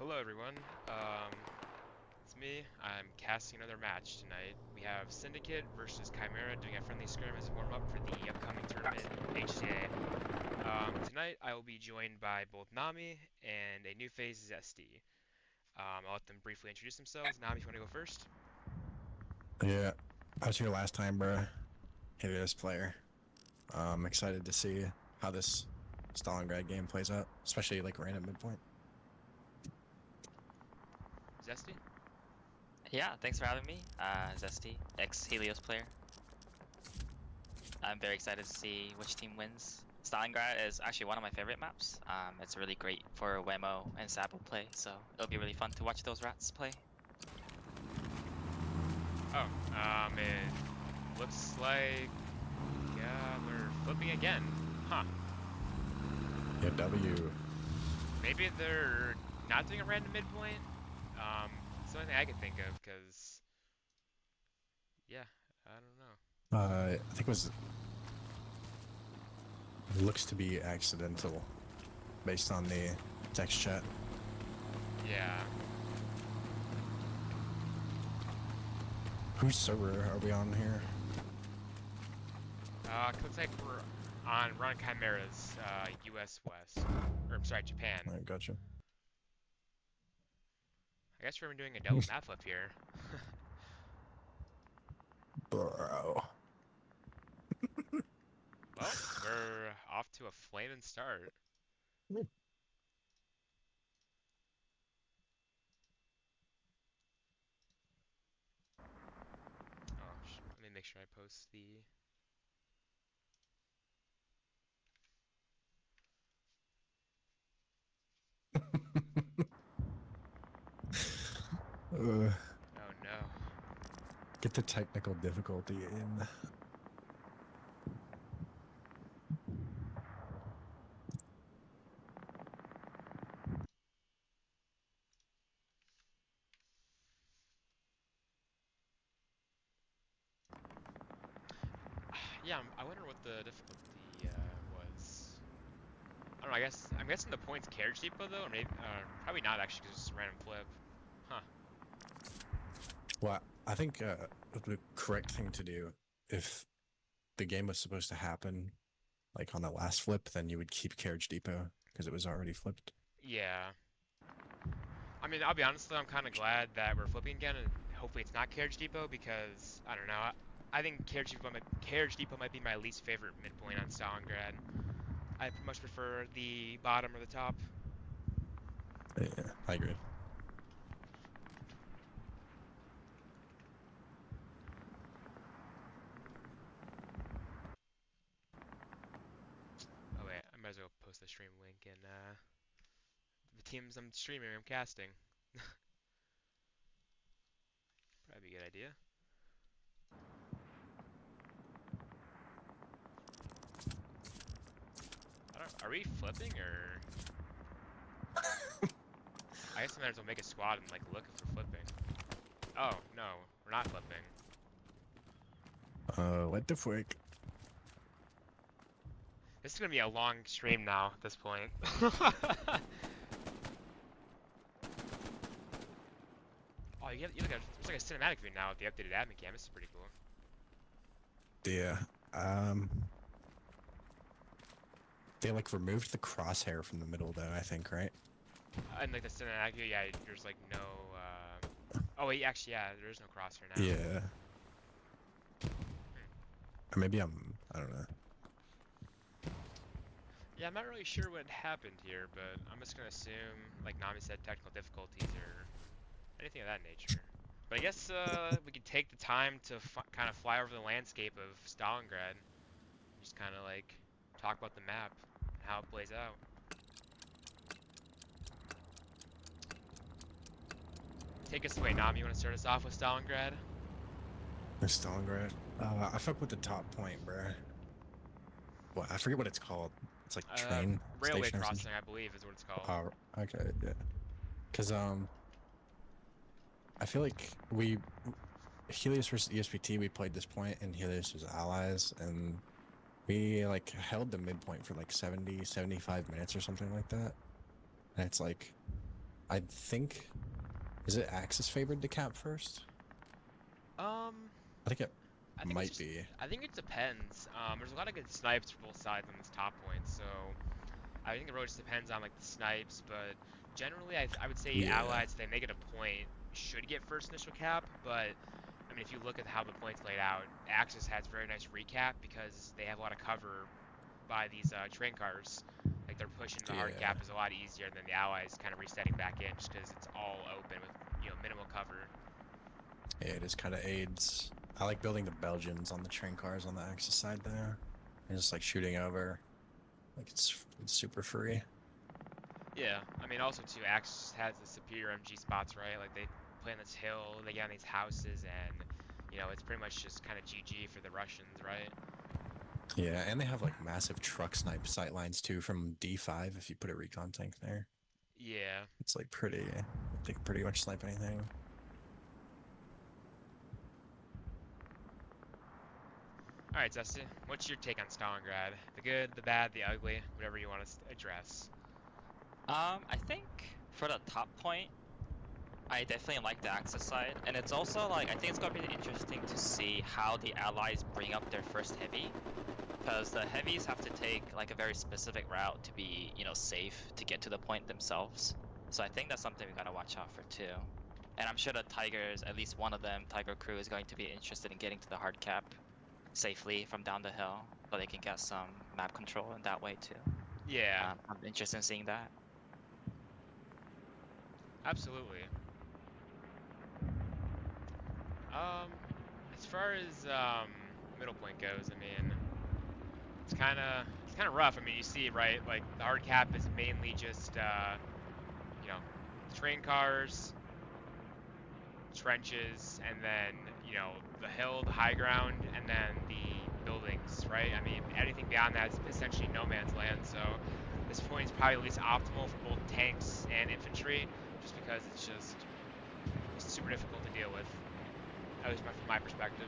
Hello everyone. It's me. I'm casting another match tonight. We have Syndicate versus Chimera doing a friendly scrim as a warm-up for the upcoming tournament, HCA. Tonight I will be joined by both Nami and a new face, Zesty. I'll let them briefly introduce themselves. Nami, if you want to go first. Yeah, I was here last time, bro. Hated this player. I'm excited to see how this Stalingrad game plays out, especially like random midpoint. Zesty? Yeah, thanks for having me, Zesty, ex-Helios player. I'm very excited to see which team wins. Stalingrad is actually one of my favorite maps. It's really great for Wemo and Sabo play, so it'll be really fun to watch those rats play. Oh, it looks like we're flipping again. Huh. Yeah, W. Maybe they're not doing a random midpoint. It's the only thing I can think of, because yeah, I don't know. I think it looks to be accidental based on the text chat. Yeah. Whose server are we on here? Looks like we're on Chimera's U.S. West, or I'm sorry, Japan. I gotcha. I guess we're doing a double map flip here. Bro. Well, we're off to a flaming start. Oh, let me make sure I post the. uh, Oh no. get the technical difficulty in. Yeah, I wonder what the difficulty was. I don't know. I'm guessing the point's carriage depot though, or maybe probably not actually, because it's just a random flip. Huh. Well, I think the correct thing to do if the game was supposed to happen like on the last flip, then you would keep Carriage Depot because it was already flipped. Yeah. I mean, I'll be honest though, I'm kind of glad that we're flipping again, and hopefully it's not Carriage Depot, because I don't know. I think Carriage Depot might be my least favorite midpoint on Stalingrad. I much prefer the bottom or the top. Yeah, I agree. Oh wait, I might as well post the stream link in the teams I'm streaming. I'm casting. Probably a good idea. I don't. Are we flipping or? I guess I might as well make a squad and like look if we're flipping. Oh no, we're not flipping. What the frick? This is gonna be a long stream now at this point. Oh, there's like a cinematic view now with the updated admin cam. This is pretty cool. Yeah. Um, they like removed the crosshair from the middle though, I think, right? And like the cinematic view, yeah, there's like no. Oh wait, actually, yeah, there is no crosshair now. Yeah. Hmm. Or maybe I don't know. Yeah, I'm not really sure what happened here, but I'm just gonna assume, like Nami said, technical difficulties or anything of that nature. But I guess we could take the time to kind of fly over the landscape of Stalingrad, and just kind of like talk about the map and how it plays out. Take us away, Nami. You want to start us off with Stalingrad? Stalingrad. I fuck with the top point, bruh. Well, I forget what it's called. It's like train Railway station or something. crossing, I believe, is what it's called. Okay, yeah. Cause I feel like Helios versus ESPT, we played this point and Helios was allies, and we like held the midpoint for like 70, 75 minutes or something like that. And it's like I think, is it Axis favored to cap first? Um, I think it I think it's might just be. I think it depends. There's a lot of good snipes for both sides on this top point, so I think it really just depends on like the snipes. But generally, I would say Yeah. allies, if they make it a point, should get first initial cap. But I mean, if you look at how the points laid out, Axis has very nice recap because they have a lot of cover by these train cars. Like they're pushing the hard Yeah. cap is a lot easier than the allies kind of resetting back in just because it's all open with minimal cover. Yeah, it just kind of aids. I like building the Belgians on the train cars on the Axis side there. And just like shooting over. Like it's super free. Yeah, I mean also too, Axis has the superior MG spots, right? Like they play on this hill, they get on these houses, and it's pretty much just kind of GG for the Russians, right? Yeah, and they have like massive truck snipe sight lines too from D5 if you put a recon tank there. Yeah. It's like pretty, they can pretty much snipe anything. All right, Zesty, what's your take on Stalingrad? The good, the bad, the ugly, whatever you want to address. I think for the top point, I definitely like the Axis side, and it's also like I think it's gonna be interesting to see how the allies bring up their first heavy, because the heavies have to take like a very specific route to be, safe to get to the point themselves. So I think that's something we gotta watch out for too. And I'm sure the Tigers, at least one of them, Tiger Crew, is going to be interested in getting to the hard cap safely from down the hill, so they can get some map control in that way too. Yeah, I'm interested in seeing that. absolutely. Um, as far as middle point goes, I mean, it's kind of rough. I mean, you see, right? Like the hard cap is mainly just you know, train cars, trenches, and then the hill, the high ground, and then the buildings, right? I mean, anything beyond that is essentially no man's land. So this point is probably at least optimal for both tanks and infantry, just because it's super difficult to deal with, at least from my perspective.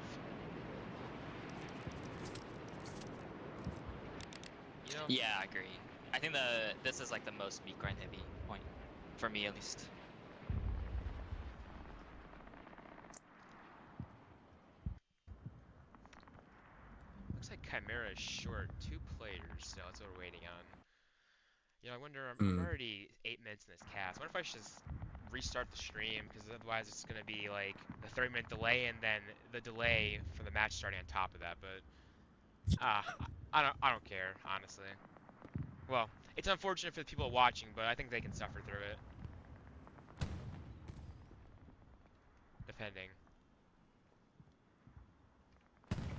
You know, Yeah, I agree. I think this is like the most meat grind heavy point for me at least. looks like Chimera is short 2 players, so that's what we're waiting on. I wonder. We're Mm. already 8 minutes in this cast. I wonder if I should just restart the stream because otherwise it's gonna be like the 30-minute delay and then the delay for the match starting on top of that. But ah, I don't care honestly. Well, it's unfortunate for the people watching, but I think they can suffer through it, depending.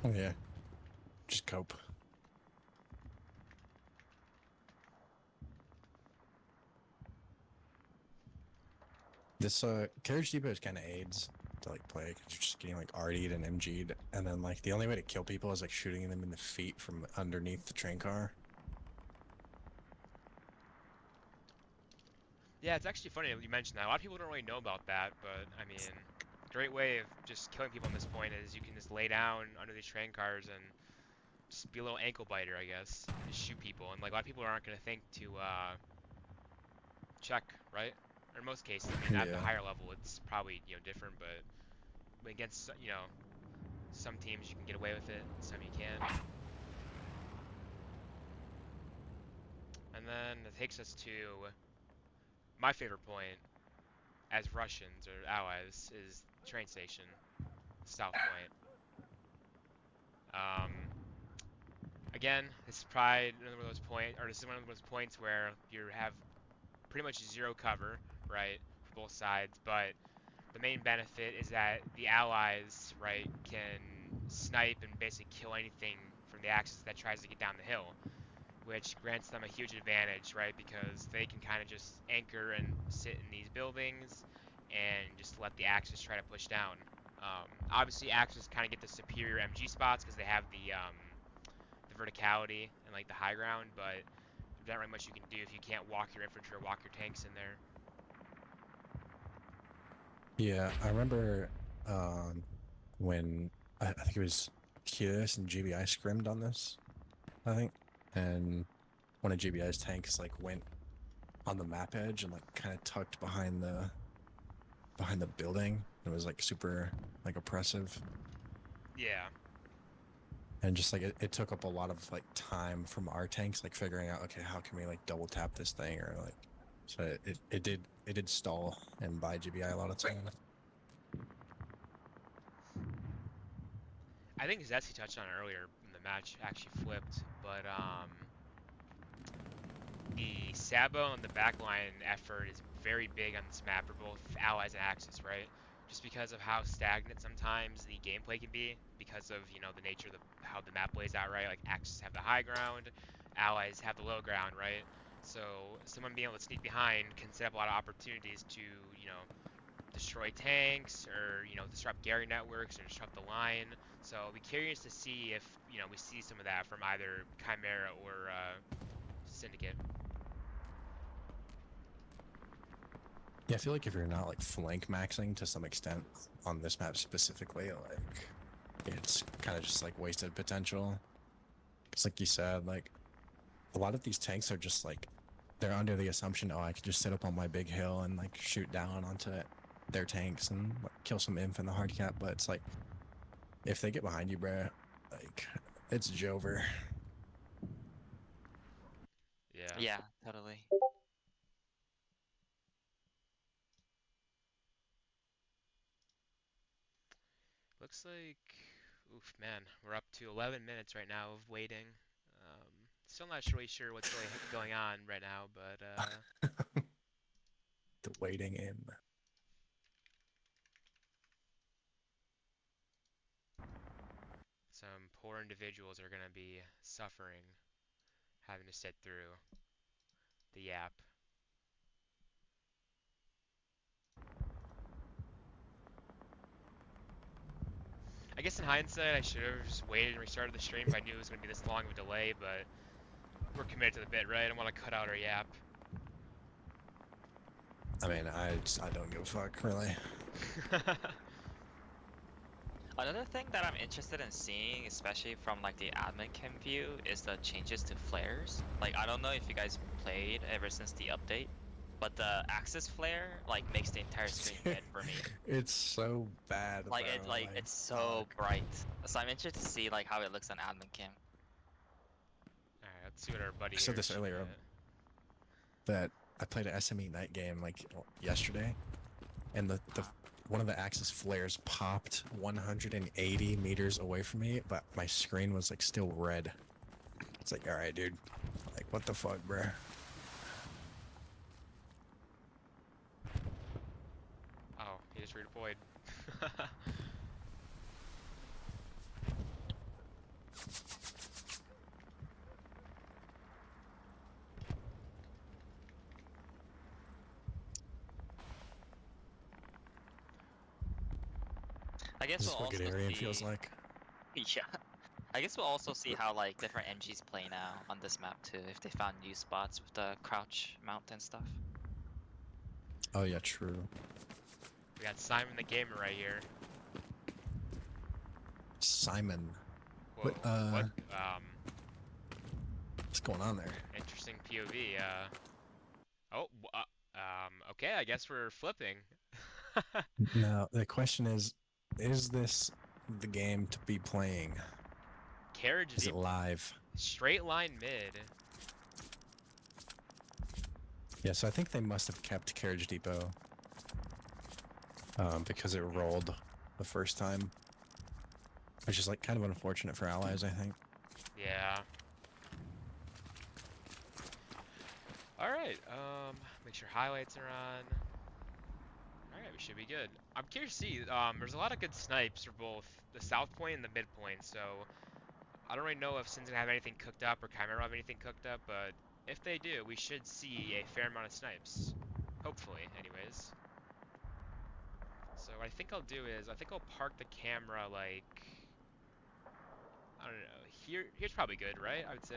Oh yeah, just cope. This carriage depot is kind of aids to like play because you're just getting like RD'd and MG'd, and then like the only way to kill people is like shooting them in the feet from underneath the train car. Yeah, it's actually funny that you mentioned that. A lot of people don't really know about that, but I mean, great way of just killing people on this point is you can just lay down under these train cars and just be a little ankle biter, I guess, and just shoot people. And like a lot of people aren't gonna think to check, right? Or in most cases, I mean, at the Yeah, higher level, it's probably different, but against some teams you can get away with it, some you can't. And then it takes us to my favorite point as Russians or allies is the train station, South Point. Um, again, this is probably another one of those points, or this is one of those points where you have pretty much zero cover, right, for both sides. But the main benefit is that the allies, right, can snipe and basically kill anything from the Axis that tries to get down the hill, which grants them a huge advantage, right, because they can kind of just anchor and sit in these buildings and just let the Axis try to push down. Obviously, Axis kind of get the superior MG spots because they have the verticality and like the high ground, but there's not really much you can do if you can't walk your infantry or walk your tanks in there. yeah. I remember when I think it was Kiris and GBI scrimmed on this. I think, and one of GBI's tanks like went on the map edge and like kind of tucked behind the building. It was like super like oppressive. Yeah. And just like it took up a lot of like time from our tanks, like figuring out, okay, how can we like double tap this thing, or like, so it did stall and buy GBI a lot of time. I think Zesty touched on it earlier when the match actually flipped, but the Sabo and the backline effort is very big on this map for both Allies and Axis, right? Just because of how stagnant sometimes the gameplay can be, because of the nature of how the map lays out, right? Like Axis have the high ground, Allies have the low ground, right? So someone being able to sneak behind can set up a lot of opportunities to destroy tanks or disrupt Gary networks or disrupt the line. So I'll be curious to see if we see some of that from either Chimera or Syndicate. Yeah, I feel like if you're not like flank maxing to some extent on this map specifically, like it's kind of just like wasted potential. Because like you said, like a lot of these tanks are just like they're under the assumption, oh, I can just sit up on my big hill and like shoot down onto their tanks and like, kill some inf in the hard cap. But it's like if they get behind you, bruh, like it's Jover. Yeah. Yeah, totally. Looks like, oof, man, we're up to 11 minutes right now of waiting. Still not really sure what's really going on right now, but The waiting in. some poor individuals are gonna be suffering, having to sit through the yap. I guess in hindsight, I should have just waited and restarted the stream if I knew it was gonna be this long of a delay, but we're committed to the bit, right? I don't want to cut out our yap. I mean, I don't give a fuck really. Another thing that I'm interested in seeing, especially from like the admin cam view, is the changes to flares. Like I don't know if you guys played ever since the update, but the Axis flare like makes the entire screen red for me. It's so bad, Like bro. it like it's so bright. So I'm interested to see like how it looks on admin cam. Alright, let's see what our buddy I said here this earlier that I played an SME night game like yesterday, and the one of the Axis flares popped 180 meters away from me, but my screen was like still red. It's like, all right, dude, like what the fuck, bro? Oh, he just redeployed. I guess This we'll is what also good Aryan see. feels like. Yeah. I guess we'll also see how like different MGs play now on this map too, if they found new spots with the crouch mount and stuff. Oh yeah, true. We got Simon the Gamer right here. Simon. Whoa, what? What's going on there? Interesting POV. Oh, okay, I guess we're flipping. Now the question is this the game to be playing? Carriage Is deep, it live? straight line mid. Yeah, so I think they must have kept Carriage Depot because it rolled the first time, which is like kind of unfortunate for allies, I think. Yeah. All right. Make sure highlights are on. All right, we should be good. I'm curious to see. There's a lot of good snipes for both the south point and the mid point. So I don't really know if Sin's gonna have anything cooked up or Chimera have anything cooked up, but if they do, we should see a fair amount of snipes. Hopefully, anyways. So what I think I'll do is I think I'll park the camera like I don't know. Here's probably good, right? I would say.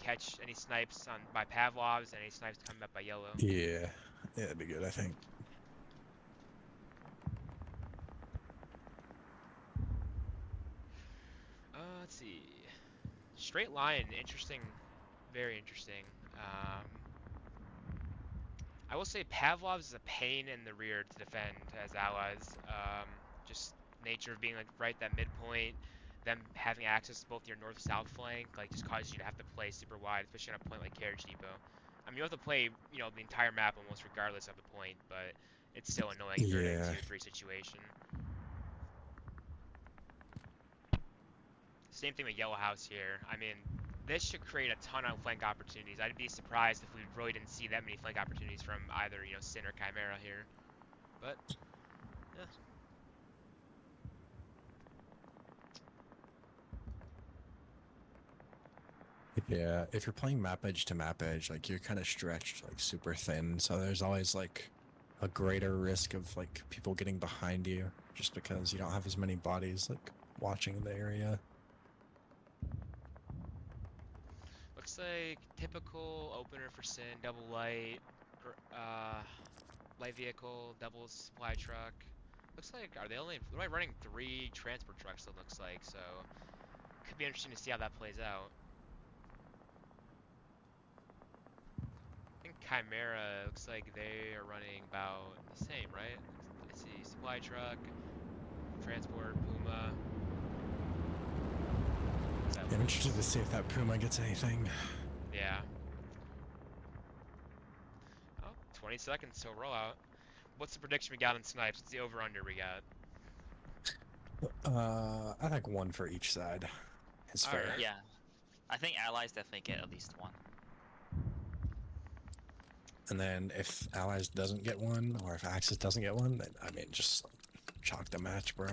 Catch any snipes on by Pavlov's and any snipes coming up by yellow. Yeah, that'd be good, I think. Let's see. Straight line, interesting, very interesting. Um, I will say Pavlov's is a pain in the rear to defend as allies. Just nature of being like right that midpoint, them having access to both your north-south flank, like just causes you to have to play super wide, especially on a point like Carriage Depot. I mean, you have to play, the entire map almost regardless of the point, but it's still annoying if you're in a Yeah. 2-3 situation. Same thing with Yellow House here. I mean, this should create a ton of flank opportunities. I'd be surprised if we really didn't see that many flank opportunities from either, Sin or Chimera here. But, yeah. Yeah, if you're playing map edge to map edge, like you're kind of stretched like super thin, so there's always like a greater risk of like people getting behind you just because you don't have as many bodies like watching the area. Looks like typical opener for Sin, double light, light vehicle, double supply truck. Looks like, they're only running 3 transport trucks, it looks like, so could be interesting to see how that plays out. I think Chimera looks like they are running about the same, right? I see supply truck, transport, Puma. I'm interested to see if that Puma gets anything. Yeah. Oh, 20 seconds till rollout. What's the prediction we got on snipes? What's the over-under we got? I think one for each side is fair. Alright. Yeah, I think allies definitely get at least one. And then if Allies doesn't get one, or if Axis doesn't get one, then I mean, just chalk the match, bro.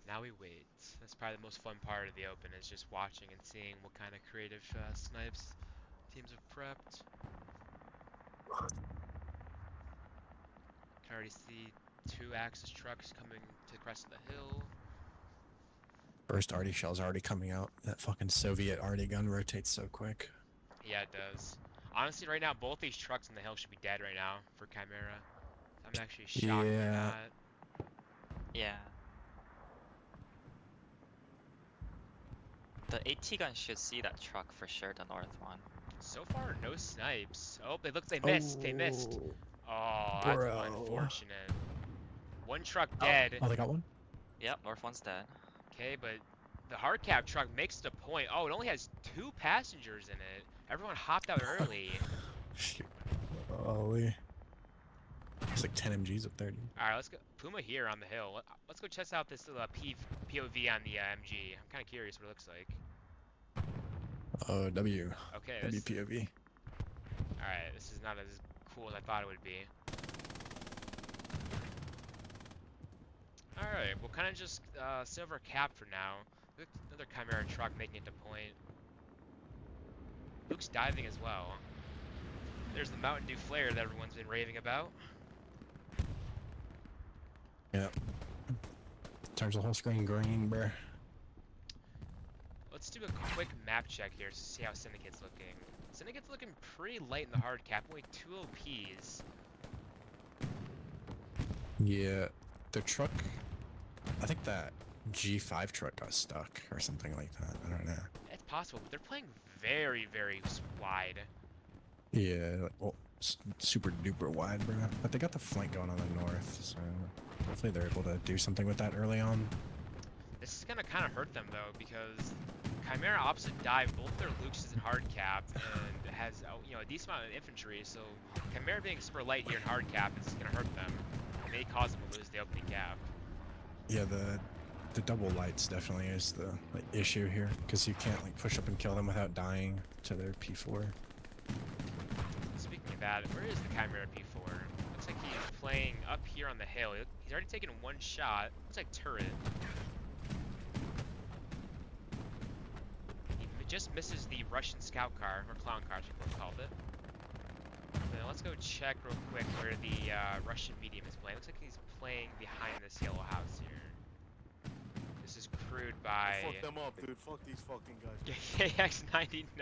Now we wait. That's probably the most fun part of the open, is just watching and seeing what kind of creative snipes teams have prepped. Can already see 2 Axis trucks coming to the crest of the hill. First arty shell's already coming out. That fucking Soviet arty gun rotates so quick. Yeah, it does. Honestly, right now, both these trucks on the hill should be dead right now for Chimera. I'm actually shocked they're Yeah. not. Yeah. The AT gun should see that truck for sure, the north one. So far, no snipes. Oh, they missed. They missed. Oh, that's bro. unfortunate. One truck dead. Oh, they got one? Yep, north one's dead. Okay, but the hard cap truck makes the point. Oh, it only has 2 passengers in it. Everyone hopped out early. Holy. It's like 10 MGs up there, dude. Alright, let's go. Puma here on the hill. Let's go test out this little POV on the MG. I'm kind of curious what it looks like. Oh, W. Okay. WPOV. Alright, this is not as cool as I thought it would be. Alright, we'll kind of just silver cap for now. Look, another Chimera truck making it to point. Luke's diving as well. There's the Mountain Dew flare that everyone's been raving about. Yep. Turns the whole screen green, bruh. Let's do a quick map check here to see how Syndicate's looking. Syndicate's looking pretty light in the hard cap, only 2 OPs. Yeah, the truck, I think that G5 truck got stuck or something like that. I don't know. It's possible, but they're playing very, very wide. Yeah, like, well, super duper wide, bro. But they got the flank going on the north, so hopefully they're able to do something with that early on. This is gonna kind of hurt them though, because Chimera opposite dive both their Lukes is in hard cap and has a decent amount of infantry. So Chimera being super light here in hard cap is gonna hurt them. It may cause them to lose the opening gap. Yeah, the double lights definitely is the issue here, because you can't like push up and kill them without dying to their P4. Speaking of that, where is the Chimera P4? Looks like he's playing up here on the hill. He's already taken 1 shot. Looks like turret. Just misses the Russian scout car, or clown car, I think we'll call it. Then let's go check real quick where the Russian medium is playing. Looks like he's playing behind this yellow house here. This is crewed by Fuck them up, dude. Fuck these fucking guys. KX99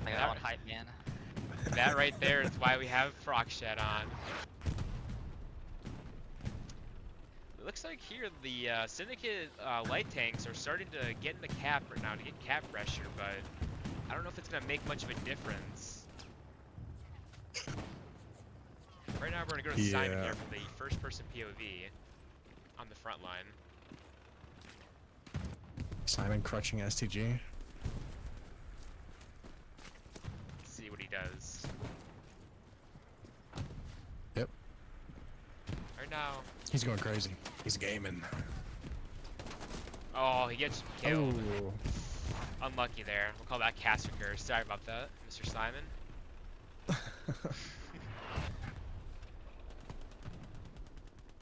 I got one hype, man. That right there is why we have Proc Shed on. It looks like here the Syndicate light tanks are starting to get in the cap right now to get cap pressure, but I don't know if it's going to make much of a difference. Right now we're going to go to Simon Yeah. here for the first person POV on the front line. Simon crutching STG. Let's see what he does. Yep. Right now, He's going crazy. He's gaming. oh, he gets killed. Oh. Unlucky there. We'll call that caster curse. Sorry about that, Mr. Simon.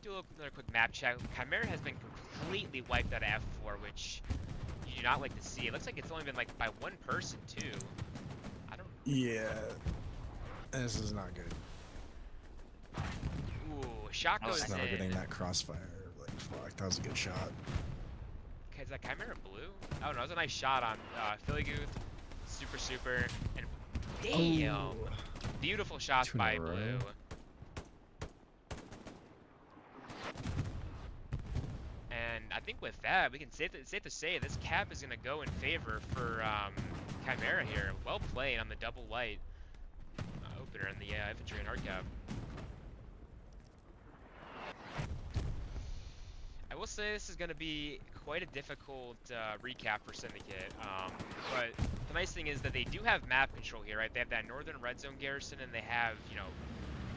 Do another quick map check. Chimera has been completely wiped out of F4, which you do not like to see. It looks like it's only been like by one person too. I don't. Yeah. This is not good. Ooh, shot goes It's not in. getting that crossfire. Like, fuck, that was a good shot. Okay, is that Chimera blue? Oh no, that was a nice shot on Philly Gooth. Super, and damn, Oh. beautiful shots 2 in a by row. blue. And I think with that, we can safe to say this cap is gonna go in favor for Chimera here. Well played on the double light opener in the infantry and hard cap. I will say this is going to be quite a difficult recap for Syndicate, but the nice thing is that they do have map control here, right? They have that northern red zone garrison, and they have, you know,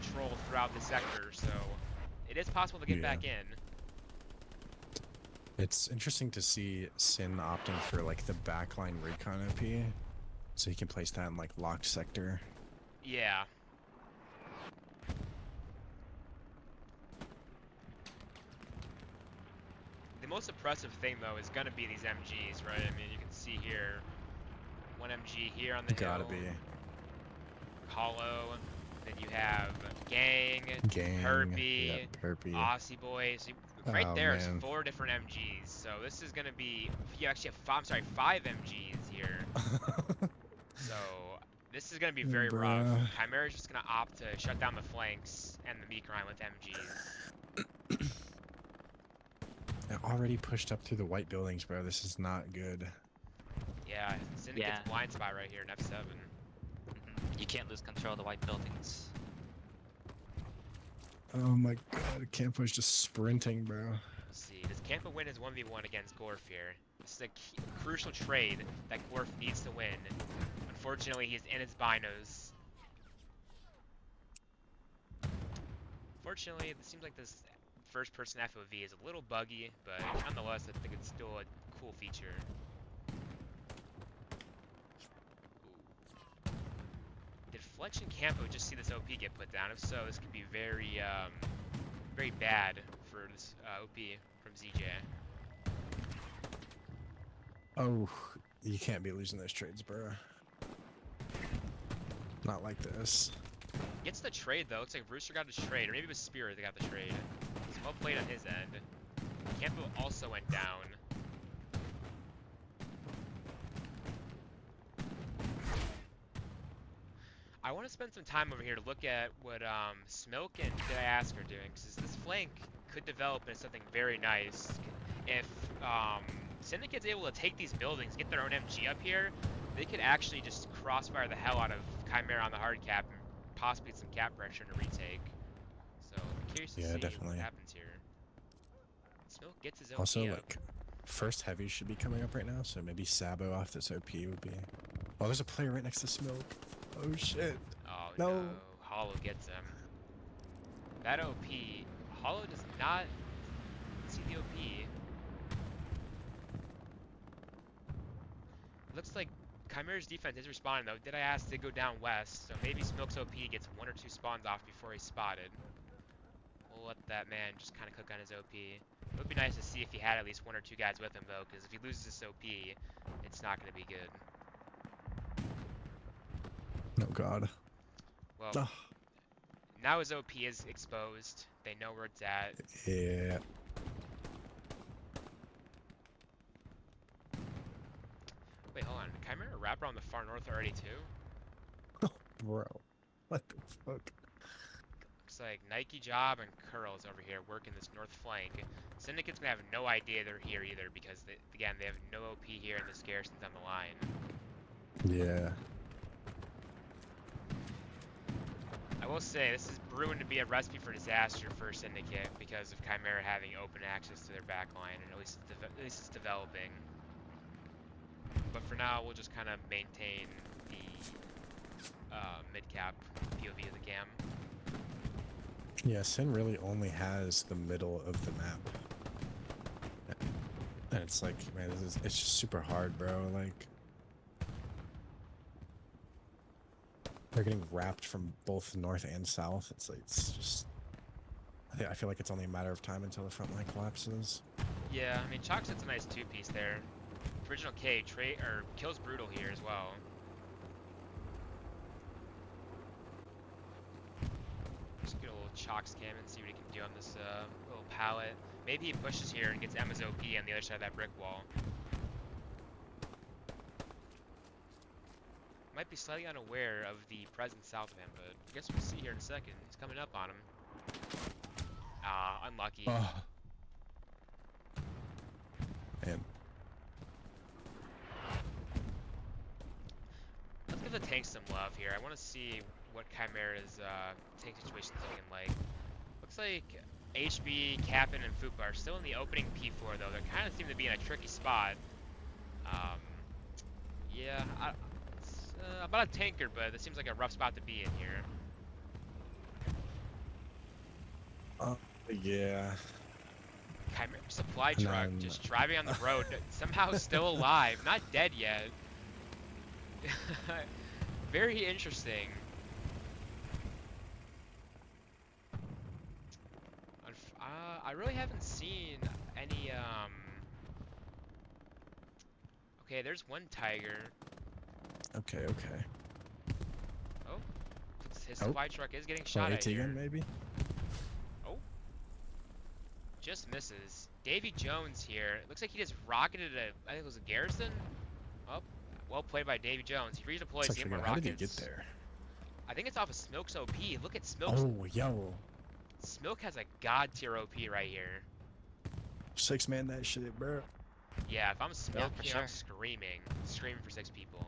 control throughout the sector, so it is possible to get Yeah. back in. It's interesting to see Sin opting for like the backline recon OP, so he can place that in like locked sector. Yeah. The most impressive thing, though, is going to be these MGs, right? I mean, you can see here, one MG here on the Gotta hill. be. Hollow. Then you have Gang, Gang. Herpy, Yeah, Herpy. Aussie Boys. Right Oh, there is man. 4 different MGs. So this is going to be, you actually have 5 MGs here. So this is going to be very rough. Bruh. Chimera is just going to opt to shut down the flanks and the meat grind with MGs. I already pushed up through the white buildings, bro. This is not good. Yeah, Syndicate's Yeah. blind spot right here in F7. You can't lose control of the white buildings. Oh my god, Campo's just sprinting, bro. Let's see, does Campa win his 1v1 against Gorf here? This is a crucial trade that Gorf needs to win. Unfortunately, he's in his binos. Fortunately, it seems like this first-person FOV is a little buggy, but nonetheless, I think it's still a cool feature. Ooh. Did Fletch and Campo just see this OP get put down? If so, this could be very, very bad for this OP from ZJ. Oh, you can't be losing those trades, bro. Not like this. Gets the trade though. Looks like Rooster got his trade, or maybe it was Spirit that got the trade. It's well played on his end. Campo also went down. I want to spend some time over here to look at what Smoke and Did I Ask are doing, because this flank could develop into something very nice. If Syndicate's able to take these buildings, get their own MG up here, they could actually just crossfire the hell out of Chimera on the hard cap and possibly some cap pressure to retake. So I'm curious to see definitely. what happens here. Smoke gets his OP Also, up. like, first heavy should be coming up right now, so maybe Sabo off this OP would be. Oh, there's a player right next to Smoke. Oh shit. Oh No. no, Hollow gets him. That OP, Hollow does not see the OP. Looks like Chimera's defense is responding though. Did I Ask to go down west, so maybe Smoke's OP gets 1 or 2 spawns off before he's spotted. We'll let that man just kind of cook on his OP. It would be nice to see if he had at least 1 or 2 guys with him though, because if he loses this OP, it's not going to be good. Oh god. Well, Oh, now his OP is exposed. They know where it's at. yeah. Wait, hold on. Chimera wrapper on the far north already too? Bro. What the fuck? Looks like Nike Job and Curls over here working this north flank. Syndicate's gonna have no idea they're here either because, again, they have no OP here and this garrison's on the line. Yeah. I will say, this is brewing to be a recipe for disaster for Syndicate because of Chimera having open access to their backline, and at least it's developing. But for now, we'll just kind of maintain the mid-cap POV of the cam. Yeah, Sin really only has the middle of the map. And it's like, man, it's just super hard, bro. Like, they're getting wrapped from both north and south. It's like, it's just, I feel like it's only a matter of time until the front line collapses. Yeah, I mean, Chalk sets a nice two-piece there. Original K kills Brutal here as well. Just get a little Chalk's cam and see what he can do on this little pallet. Maybe he pushes here and gets Emma's OP on the other side of that brick wall. Might be slightly unaware of the presence south of him, but I guess we'll see here in a second. He's coming up on him. Ah, unlucky. Man. Let's give the tank some love here. I want to see what Chimera's tank situation is looking like. Looks like HB, Captain, and Fupa are still in the opening P4 though. They kind of seem to be in a tricky spot. Yeah, I'm not a tanker, but it seems like a rough spot to be in here. Yeah. Chimera supply truck just driving on the road, somehow still alive, not dead yet. Very interesting. I really haven't seen any, okay, there's one Tiger. Okay. Oh, his supply truck is getting shot at AT here. gun, maybe? Oh, just misses. Davy Jones here. It looks like he just rocketed I think it was a garrison. Oh, well played by Davy Jones. He redeploys him with rockets. How did he get there? I think it's off of Smoke's OP. Look at Smoke. Oh, yo. Smoke has a god tier OP right here. 6-man that shit, bro. Yeah, if I'm Smoke for here, sure. I'm screaming for 6 people.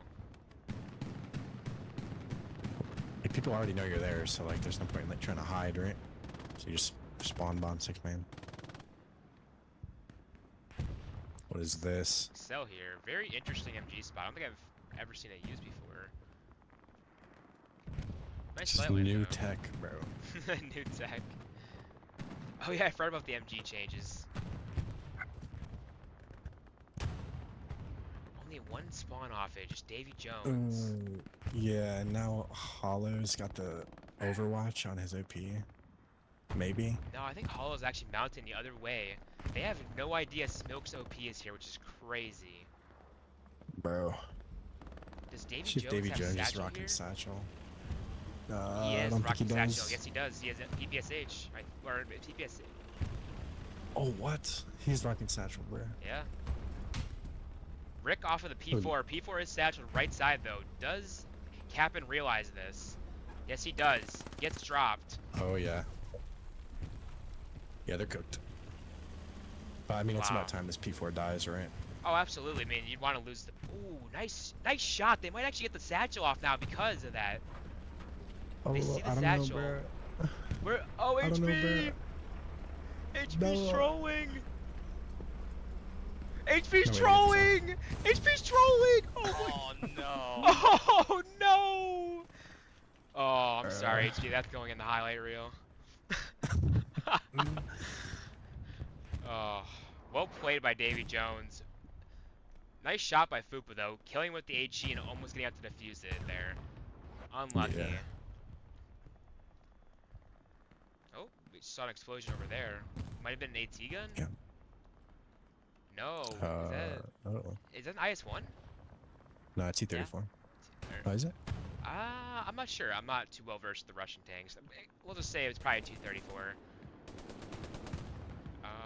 Like, people already know you're there, so like, there's no point in like trying to hide, right? So you just spawn bomb 6-man. What is this? Excel here. Very interesting MG spot. I don't think I've ever seen it used before. Nice This is lightweight, new though. tech, bro. New tech. Oh yeah, I forgot about the MG changes. Only one spawn off it, just Davy Jones. Ooh, yeah, and now Hollow's got the Overwatch on his OP. Maybe. No, I think Hollow's actually mounting the other way. They have no idea Smoke's OP is here, which is crazy. Bro. Does Davy See if Jones Davy have Jones is Satchel rocking here? Satchel. He I is don't think rocking he Satchel. does. Yes, he does. He has a PPSH, right? Or TPS. Oh, what? He's rocking Satchel, bro. Yeah. Rick off of the P4. P4 is Satchel right side though. Does Cap'n realize this? Yes, he does. Gets dropped. Oh, yeah. Yeah, they're cooked. But I mean, it's Wow. about time this P4 dies, right? Oh, absolutely. I mean, you'd want to lose the. Ooh, nice shot. They might actually get the Satchel off now because of that. Oh, They see the I don't Satchel. know, bro. We're I don't know, HB. bro. HB's No. trolling. HB's No, trolling. HB's trolling. Oh, Oh no. oh no. Oh, I'm sorry, HB. That's going in the highlight reel. Oh, well played by Davy Jones. Nice shot by Fupa though, killing with the HE and almost getting out to defuse it there. Unlucky. Yeah. Oh, we saw an explosion over there. Might have been an AT gun? Yeah. No. Oh. Is that an IS-1? No, it's E34. Or- Oh, is it? I'm not sure. I'm not too well versed in the Russian tanks. We'll just say it's probably a 234.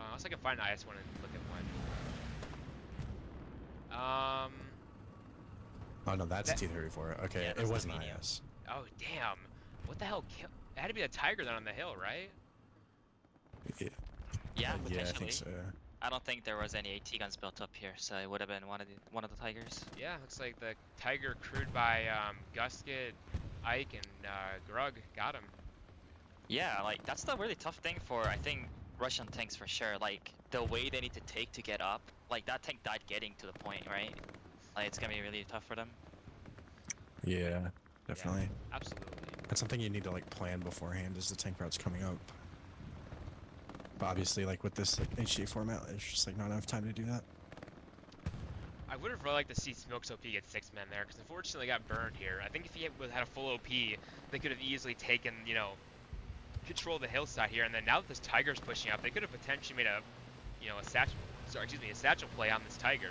Unless I can find an IS-1 and look at one. Oh, no, that's That- a T34. Okay, Yeah, it that's was an the medium. IS. Oh, damn. What the hell? It had to be a tiger then on the hill, right? Yeah, Yeah, I potentially. think so. I don't think there was any AT guns built up here, so it would have been one of the tigers. Yeah, looks like the tiger crewed by Gusket, Ike, and Grug got him. Yeah, like that's the really tough thing for I think Russian tanks for sure. Like the way they need to take to get up. Like that tank died getting to the point, right? Like it's gonna be really tough for them. Yeah, definitely. Yeah, absolutely. That's something you need to like plan beforehand as the tank route's coming up. But obviously, like with this like HD format, it's just like not enough time to do that. I would have really liked to see Smokes OP get 6 men there, because unfortunately got burned here. I think if he had a full OP, they could have easily taken, you know, control of the hillside here. And then now that this tiger's pushing up, they could have potentially made a, you know, a satchel play on this tiger.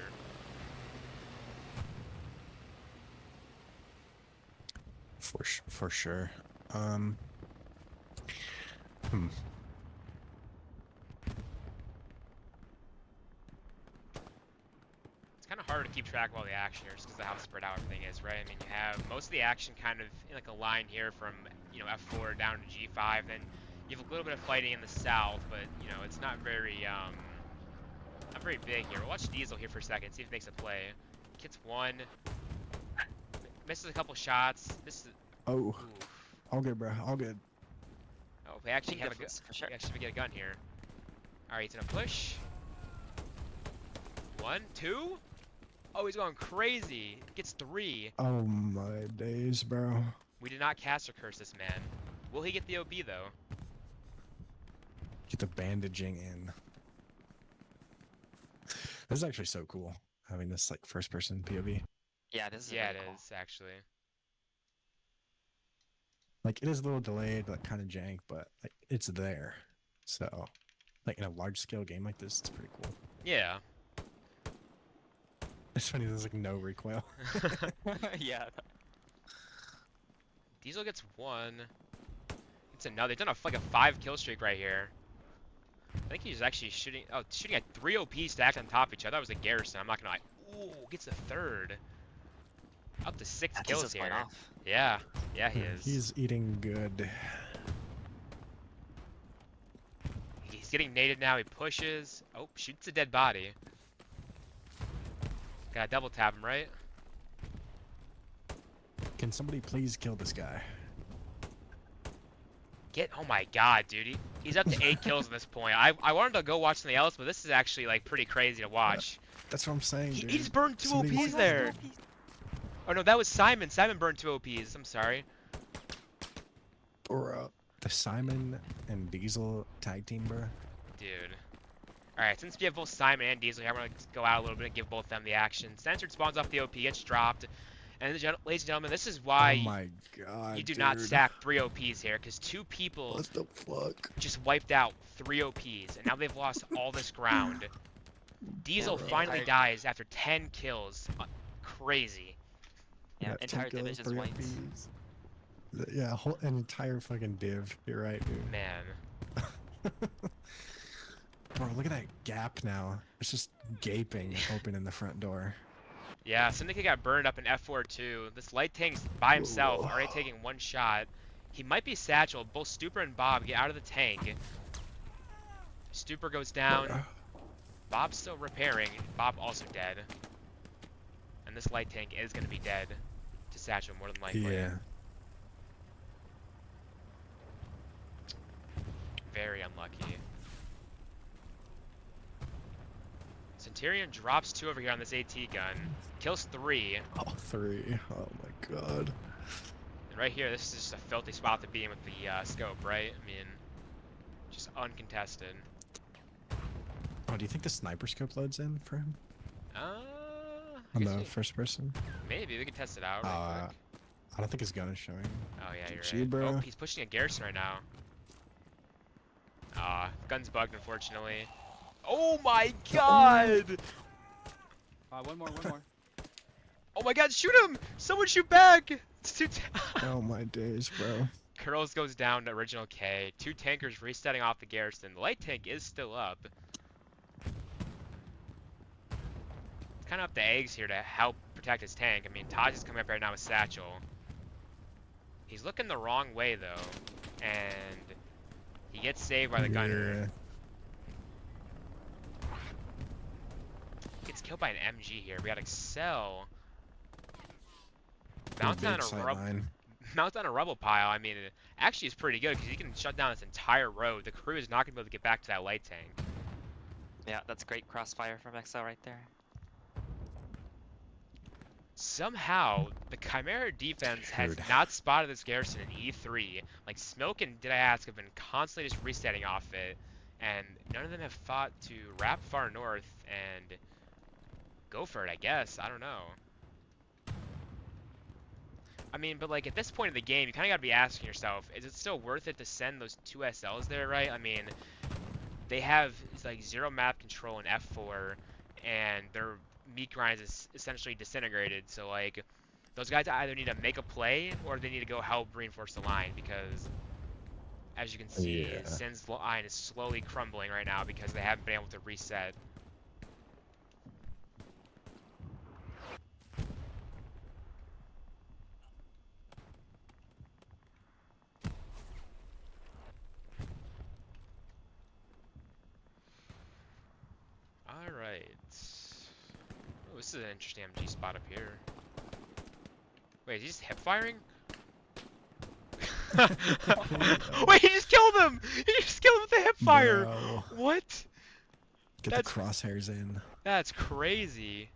For sure. It's kind of hard to keep track of all the action here, just because of how spread out everything is, right? I mean, you have most of the action kind of in like a line here from, you know, F4 down to G5, then you have a little bit of fighting in the south, but you know, it's not very big here. We'll watch Diesel here for a second, see if he makes a play. Gets one, misses a couple shots. Misses. Oh, Oof. all good, bro. All good. Oh, we actually have a gun. Difference, for sure. We actually get a gun here. All right, he's gonna push. 1, 2. Oh, he's going crazy. Gets 3. Oh my days, bro. We did not caster curse this man. Will he get the OB though? Get the bandaging in. This is actually so cool, having this like first-person POV. Yeah, this is Yeah, really it cool. is actually. Like it is a little delayed, like kind of jank, but like it's there. So, like in a large-scale game like this, it's pretty cool. Yeah. It's funny. There's like no recoil. Yeah. Diesel gets 1. It's another. They've done like a 5 kill streak right here. I think he's actually shooting at 3 OP stacked on top of each other. That was a Garrison. I'm not gonna lie. Ooh, gets a 3rd. Up to 6 kills Diesel's here. going off. Yeah, yeah, he is. He's eating good. He's getting naded now. He pushes. Oh, shoots a dead body. Gotta double tap him, right? Can somebody please kill this guy? Oh my god, dude. He's up to 8 kills at this point. I wanted to go watch something else, but this is actually like pretty crazy to watch. That's what I'm saying, dude. He just burned 2 Somebody- OPs there. Oh no, that was Simon. Simon burned 2 OPs. I'm sorry. Bro, the Simon and Diesel tag team, bro. Dude. Alright, since we have both Simon and Diesel here, I'm going to go out a little bit and give both of them the action. Censored spawns off the OP, gets dropped. And ladies and gentlemen, this is why Oh my god, you do not dude. stack 3 OPs here, because 2 people What the fuck? just wiped out 3 OPs, and now they've lost all this ground. Diesel Bro. finally dies after 10 kills. Crazy. Yeah, 10 entire kills, division's 3 wiped. IPs. Yeah, an entire fucking div. You're right, dude. Man. Bro, look at that gap now. It's just gaping open in the front door. Yeah, Syndicate got burned up in F4 too. This light tank's by himself, Whoa. already taking 1 shot. He might be satchel. Both Stupor and Bob get out of the tank. Stupor goes down. Bro. Bob's still repairing. Bob also dead. And this light tank is going to be dead to satchel more than likely. Yeah. Very unlucky. Centurion drops 2 over here on this AT gun. Kills 3. Oh, 3. Oh my god. And right here, this is just a filthy spot to be in with the scope, right? I mean, just uncontested. Oh, do you think the sniper scope loads in for him? I On guess the first person? maybe we can test it out right quick. I don't think his gun is showing. Oh yeah, you're GG, right. bro. Oh, he's pushing a Garrison right now. Gun's bugged, unfortunately. Oh my god! One more. Oh my god, shoot him! Someone shoot back! It's too Oh my days, bro. Curls goes down to original K. 2 tankers resetting off the Garrison. The light tank is still up. It's kind of up to Eggs here to help protect his tank. I mean, Taj is coming up right now with Satchel. He's looking the wrong way though, and he gets saved by the gunner. Gets killed by an MG here. We got Excel. Mounts on a rubble pile. I mean, it actually is pretty good because he can shut down this entire road. The crew is not gonna be able to get back to that light tank. Yeah, that's great crossfire from XL right there. Somehow, the Chimera defense has Dude. not spotted this garrison in E3. Like, Smoke and Did I Ask have been constantly just resetting off it, and none of them have fought to wrap far north and go for it, I guess. I don't know. I mean, but like at this point in the game, you kind of got to be asking yourself, is it still worth it to send those 2 SLs there, right? I mean, they have like 0 map control in F4, and their meat grind is essentially disintegrated. So like, those guys either need to make a play or they need to go help reinforce the line because, as you can see, Sin's line is slowly crumbling right now because they haven't been able to reset. Alright. Oh, this is an interesting MG spot up here. Wait, is he just hip firing? Wait, he just killed him! He just killed him with a hip fire! Bro. What? Get the crosshairs in. That's crazy.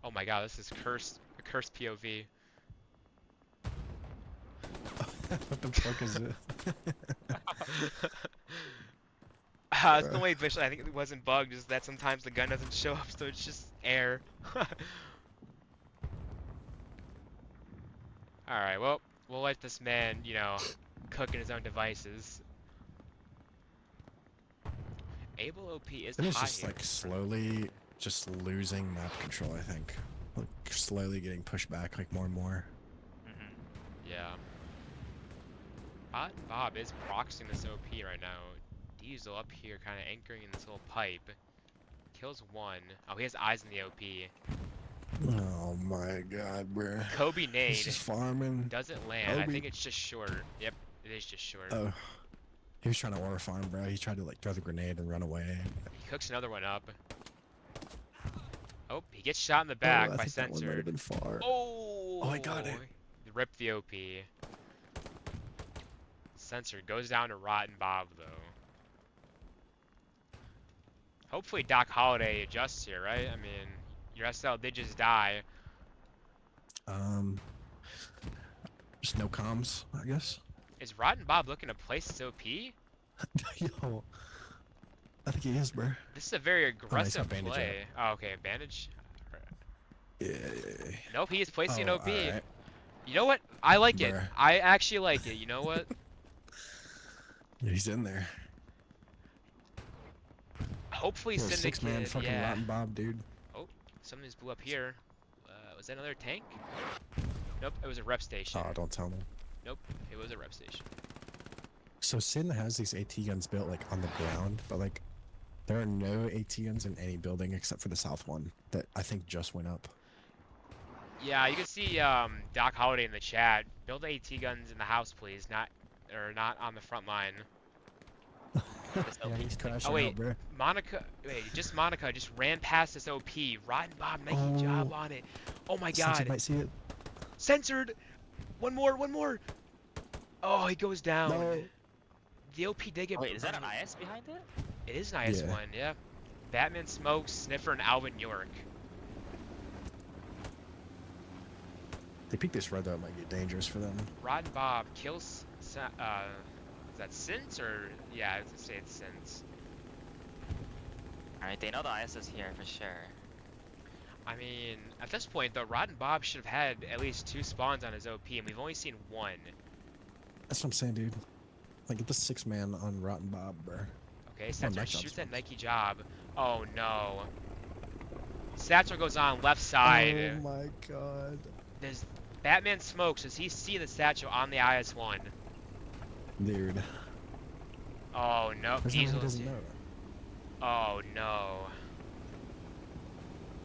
Oh my god, this is a cursed POV. What the fuck is it? It's the way Bishop, I think it wasn't bugged, is that sometimes the gun doesn't show up, so it's just air. Alright, well, we'll let this man, you know, cook in his own devices. Able OP is And it's high just here. like slowly just losing map control, I think. Like slowly getting pushed back like more and more. Yeah. Bob is proxying this OP right now. Diesel up here kind of anchoring in this little pipe. Kills one. Oh, he has eyes in the OP. Oh my god, bro. Kobe nade. He's just farming. Doesn't land. I Kobe. think it's just short. Yep, it is just short. Oh. He was trying to aura farm, bro. He tried to like throw the grenade and run away. He cooks another one up. Oh, he gets shot in the back by I think that one might have Censored. been far. Oh! I got it. Rip the OP. Censored goes down to Rotten Bob, though. Hopefully Doc Holliday adjusts here, right? I mean, your SL did just die. Just no comms, I guess. Is Rotten Bob looking to place his OP? Yo. I think he is, bro. This is a very aggressive bandage play. Oh, okay, bandage. Yeah. Nope, he is placing an OP. Alright. You know what? I like it. Bruh. I actually like it. You know what? Yeah, he's in there. Hopefully Little Syndicate. 6-man fucking Yeah. Rotten Bob, dude. Oh, something just blew up here. Was that another tank? Nope, it was a rep station. Oh, don't tell me. Nope, it was a rep station. So Sin has these AT guns built like on the ground, but like there are no AT guns in any building except for the south one that I think just went up. Yeah, you can see Doc Holliday in the chat. Build AT guns in the house, please. Not not on the front line. Yeah, he's crashing Oh wait, out, bro. Monica. Wait, Monica just ran past this OP. Rotten Bob making job on it. Oh my Since god. you might see it. Censored. One more. Oh, he goes down. No. The OP did get. Wait, is that an IS behind it? It is an IS Yeah. one, yeah. Batman, Smoke, Sniffer, and Alvin York. They peek this red though, it might get dangerous for them. Rotten Bob kills. Is that Sins or yeah? I'd say it's Sins. Alright, they know the IS is here for sure. I mean, at this point, though, Rotten Bob should have had at least 2 spawns on his OP, and we've only seen 1. That's what I'm saying, dude. Like get the 6-man on Rotten Bob, bro. Okay, Satchel nice job, shoots that Spence. Nike job. Oh no. Satchel goes on left side. Oh my god. Does Batman smokes? Does he see the Satchel on the IS-1? Dude. Oh no. There's no way he Diesel. doesn't know. Oh no.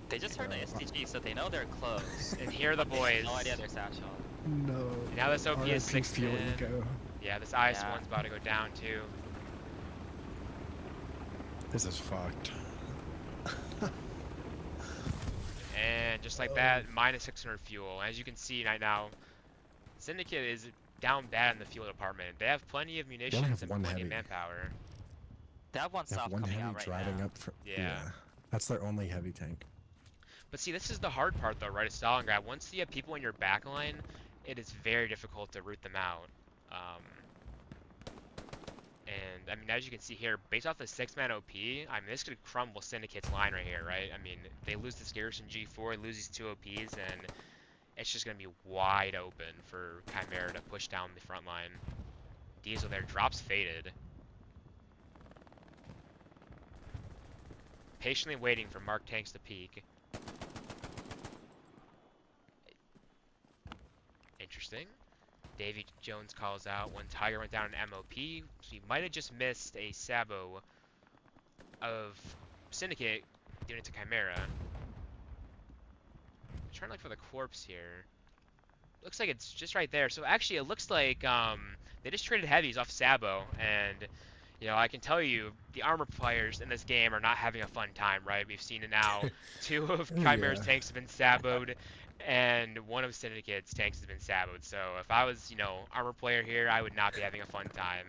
They just heard the STG, so they know they're close. And here are the They have boys. no idea they're satchel. No. Now this OP is RIP 6 fuel man. eco. Yeah, this IS-1's Yeah. about to go down too. This is fucked. And just like Oh. that, minus 600 fuel. As you can see right now, Syndicate is down bad in the fuel department. They have plenty of munitions have and one plenty of heavy. manpower. They have one They have south one coming heavy out right driving now. up for Yeah. That's their only heavy tank. But see, this is the hard part though, right? Stalingrad. Once you have people in your backline, it is very difficult to root them out. And I mean, as you can see here, based off the 6-man OP, I mean, this could crumble Syndicate's line right here, right? I mean, they lose this Garrison G4, lose these 2 OPs, and it's just gonna be wide open for Chimera to push down the front line. Diesel there drops faded. Patiently waiting for Mark tanks to peak. Interesting. Davy Jones calls out when Tiger went down an MOP. So he might have just missed a Sabo of Syndicate doing it to Chimera. I'm trying to look for the corpse here. Looks like it's just right there. So actually it looks like they just traded heavies off Sabo, and you know, I can tell you the armor players in this game are not having a fun time, right? We've seen it now. 2 of Chimera's Yeah. tanks have been saboed, and 1 of Syndicate's tanks has been saboed. So if I was, you know, armor player here, I would not be having a fun time.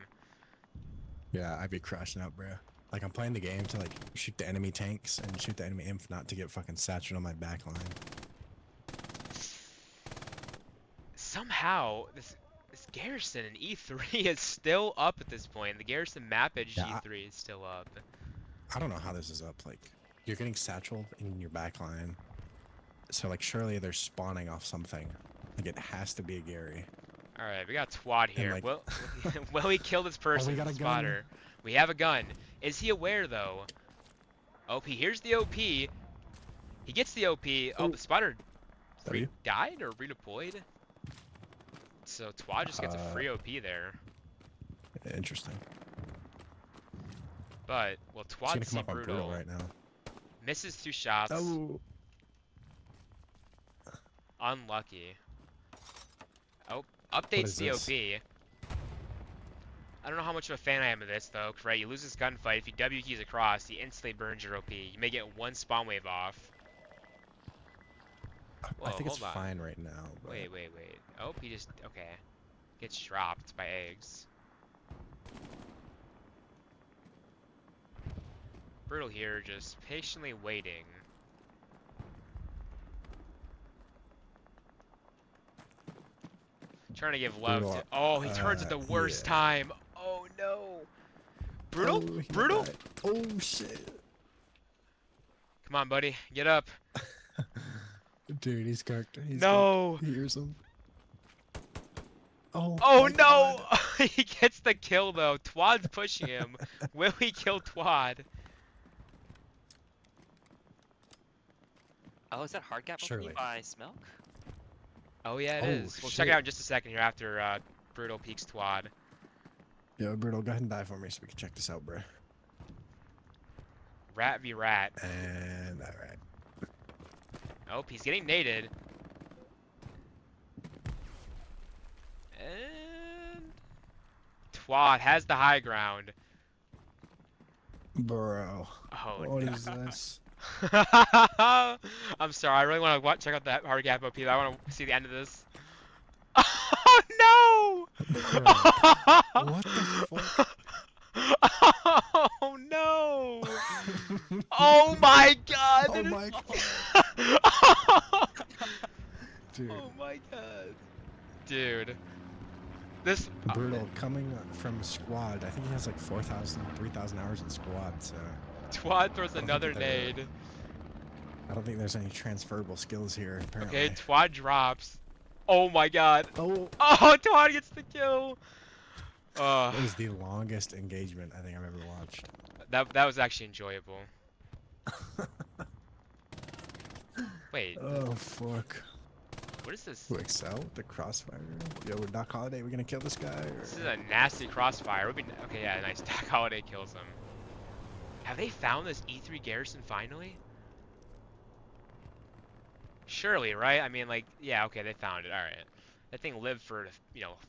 Yeah, I'd be crashing out, bro. Like, I'm playing the game to, like, shoot the enemy tanks and shoot the enemy imp, not to get fucking saturated on my back line. Somehow, this Garrison in E3 is still up at this point. The Garrison map edge Yeah, G3 is still up. I don't know how this is up. Like, you're getting satchel in your back line. So, like, surely they're spawning off something. Like, it has to be a Gary. Alright, we got Twad here. like- Will he kill this person? got a gun. Spotter. We have a gun. Is he aware though? OP, here's the OP. He gets the OP. Oh, the spotter W? died or redeployed? So Twad just gets a free OP there. Interesting. But, well, It's gonna Twad see come up on brutal. brutal right now. Misses 2 shots. Oh, Unlucky. Oh, updates is this? COP. I don't know how much of a fan I am of this though, 'cause, right, you lose this gunfight, if you W keys across, he instantly burns your OP. You may get 1 spawn wave off. Whoa, I think it's hold on. fine right now. But Wait. Oh, he just, okay. Gets dropped by eggs. Brutal here, just patiently waiting. Trying to give love Brutal, to. Oh, he turns at the worst time. Oh no. Brutal? Oh, he Brutal? died. Oh shit. Come on, buddy. Get up. Dude, he's cooked. He's No. cooked. He hears him. Oh. Oh my no! God. He gets the kill though. Twad's pushing him. Will he kill Twad? Oh, is that hard gap Surely. opening by Smilk? Oh yeah, it Oh, is. We'll check it shit. out in just a second here after Brutal peeks Twad. Yo, Brutal, go ahead and die for me so we can check this out, bro. Rat v rat. And alright. Oh, he's getting naded. And Twad has the high ground. Bro. Oh What no. is this? I'm sorry, I really want to check out that hard gap OP. I want to see the end of this. Oh Bro, no! what the fuck? Oh no! Oh my god! Oh that is- my Dude. Oh my god. Dude. This Brutal coming from squad. I think he has like 4,000, 3,000 hours in squad, so Twad throws I don't another think that nade. I don't think there's any transferable skills here, apparently. Okay, Twad drops. Oh my god. Oh, Oh, Twad gets the kill. that was the longest engagement I think I've ever watched. That was actually enjoyable. Wait, Oh, fuck. what is this? Who excel? The crossfire? Yo, with Doc Holiday, we gonna kill this guy? Or... This is a nasty crossfire. Okay, yeah, nice. Doc Holiday kills him. Have they found this E3 Garrison finally? Surely, right? I mean, like, yeah, okay, they found it. Alright. That thing lived for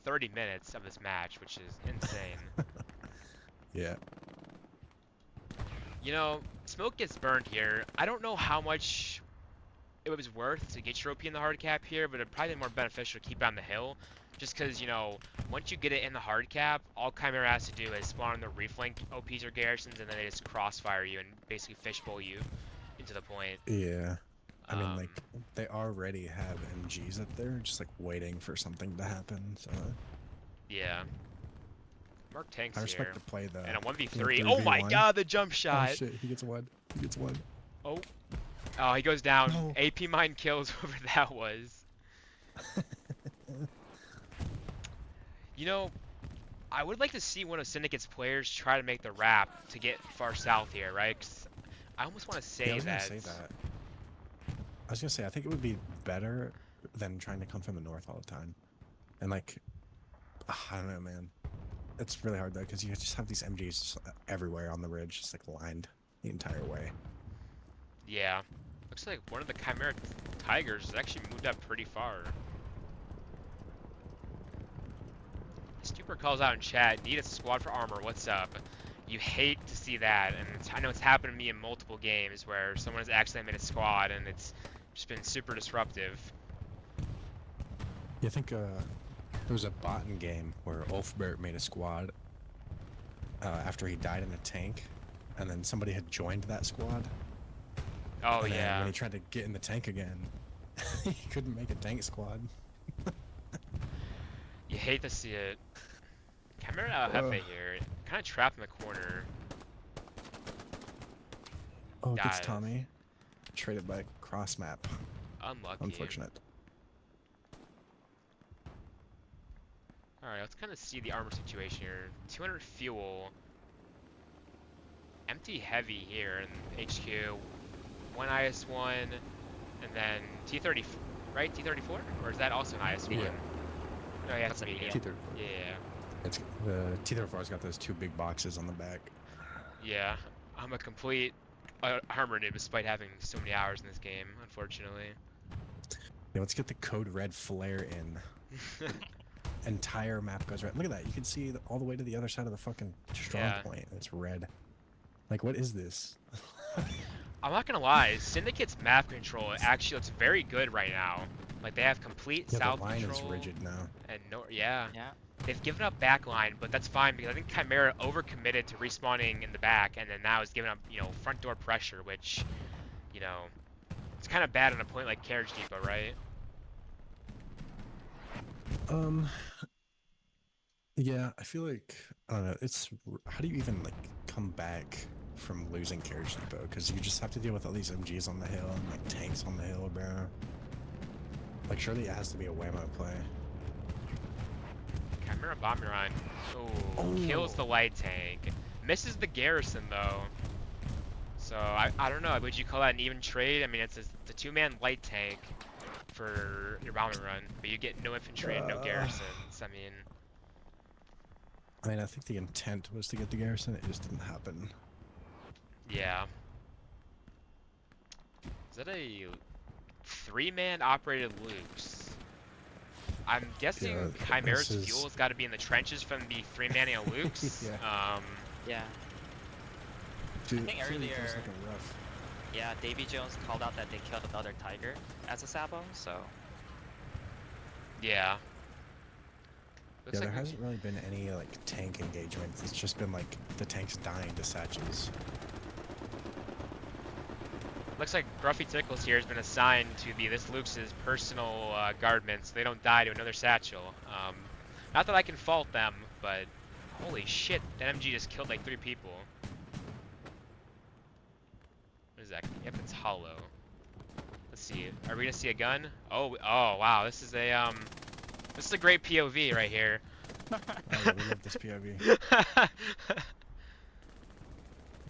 30 minutes of this match, which is insane. Yeah. Smoke gets burned here. I don't know how much it was worth to get your OP in the hard cap here, but it'd probably be more beneficial to keep it on the hill. Just because, once you get it in the hard cap, all Chimera has to do is spawn the reflank OPs or garrisons, and then they just crossfire you and basically fishbowl you into the point. Yeah. I mean, like, Um, they already have MGs up there, just like waiting for something to happen. So Yeah. Mark Tanks I respect here. the play though. And a You 1v3. know, Oh my 3v1. god, the jump Oh shot! shit, he gets one. He gets one. Oh, he goes down. No. AP mine kills whoever that was. I would like to see one of Syndicate's players try to make the wrap to get far south here, right? 'Cause I almost want to say Yeah, I was that. gonna say that. I was gonna say I think it would be better than trying to come from the north all the time. And like, I don't know, man. It's really hard though because you just have these MGs just everywhere on the ridge, just like lined the entire way. Yeah. Looks like one of the Chimera Tigers has actually moved up pretty far. Stuper calls out in chat, need a squad for armor, what's up? You hate to see that, and I know it's happened to me in multiple games where someone has accidentally made a squad and it's just been super disruptive. Yeah, I think there was a botting game where Ulfbert made a squad after he died in a tank, and then somebody had joined that squad. Oh And then yeah. when he tried to get in the tank again, he couldn't make a tank squad. You hate to see it. Chimera Jefe here, kind of trapped in the corner. Oh, it gets Dies. Tommy. Traded by cross map. Unlucky. Unfortunate. Alright, let's kind of see the armor situation here. 200 fuel. Empty heavy here in HQ. 1 IS-1, and then T-30, right? T-34? Or is that also an IS-1? Yeah. No, yeah, That's it's a medium. medium. T34. Yeah. It's the T34's got those 2 big boxes on the back. Yeah. I'm a complete armor noob despite having so many hours in this game, unfortunately. Yeah, let's get the code red flare in. Entire map goes red. Look at that. You can see all the way to the other side of the fucking strong Yeah. point. It's red. Like, what is this? I'm not gonna lie, Syndicate's map control actually looks very good right now. Like, they have complete Yeah, south the line control. is rigid now. And no, yeah. Yeah. They've given up backline, but that's fine because I think Chimera overcommitted to respawning in the back, and then now is giving up, front door pressure, which, it's kind of bad on a point like Carriage Depot, right? Yeah, I feel like, I don't know, how do you even, like, come back from losing Carriage Depot? Because you just have to deal with all these MGs on the hill and, like, tanks on the hill, bro. Like, surely it has to be a whammo play. Chimera bombing run. Oh, kills Oh. the light tank. Misses the garrison, though. So, I don't know, would you call that an even trade? I mean, it's a 2-man light tank for your bombing run, but you get no infantry and no garrisons. I mean, I think the intent was to get the garrison, it just didn't happen. yeah. Is that a 3-man operated Lukes? I'm guessing Yeah, Chimera's this is- fuel's got to be in the trenches from the 3-manning of Lukes. Yeah. Yeah. Dude, think it really feels earlier- like a rough. Yeah, Davy Jones called out that they killed another tiger as a Sabo, so Yeah. Looks Yeah, there like hasn't really been any, like, tank engagements. It's just been, like, the tanks dying to satchels. looks like Gruffy Tickles here has been assigned to be this Luke's personal guardman, so they don't die to another satchel. Not that I can fault them, but holy shit, that MG just killed like 3 people. What is that? Yep, it's hollow. Let's see. Are we gonna see a gun? Oh wow, this is a great POV right here. Oh, yeah, we love this POV.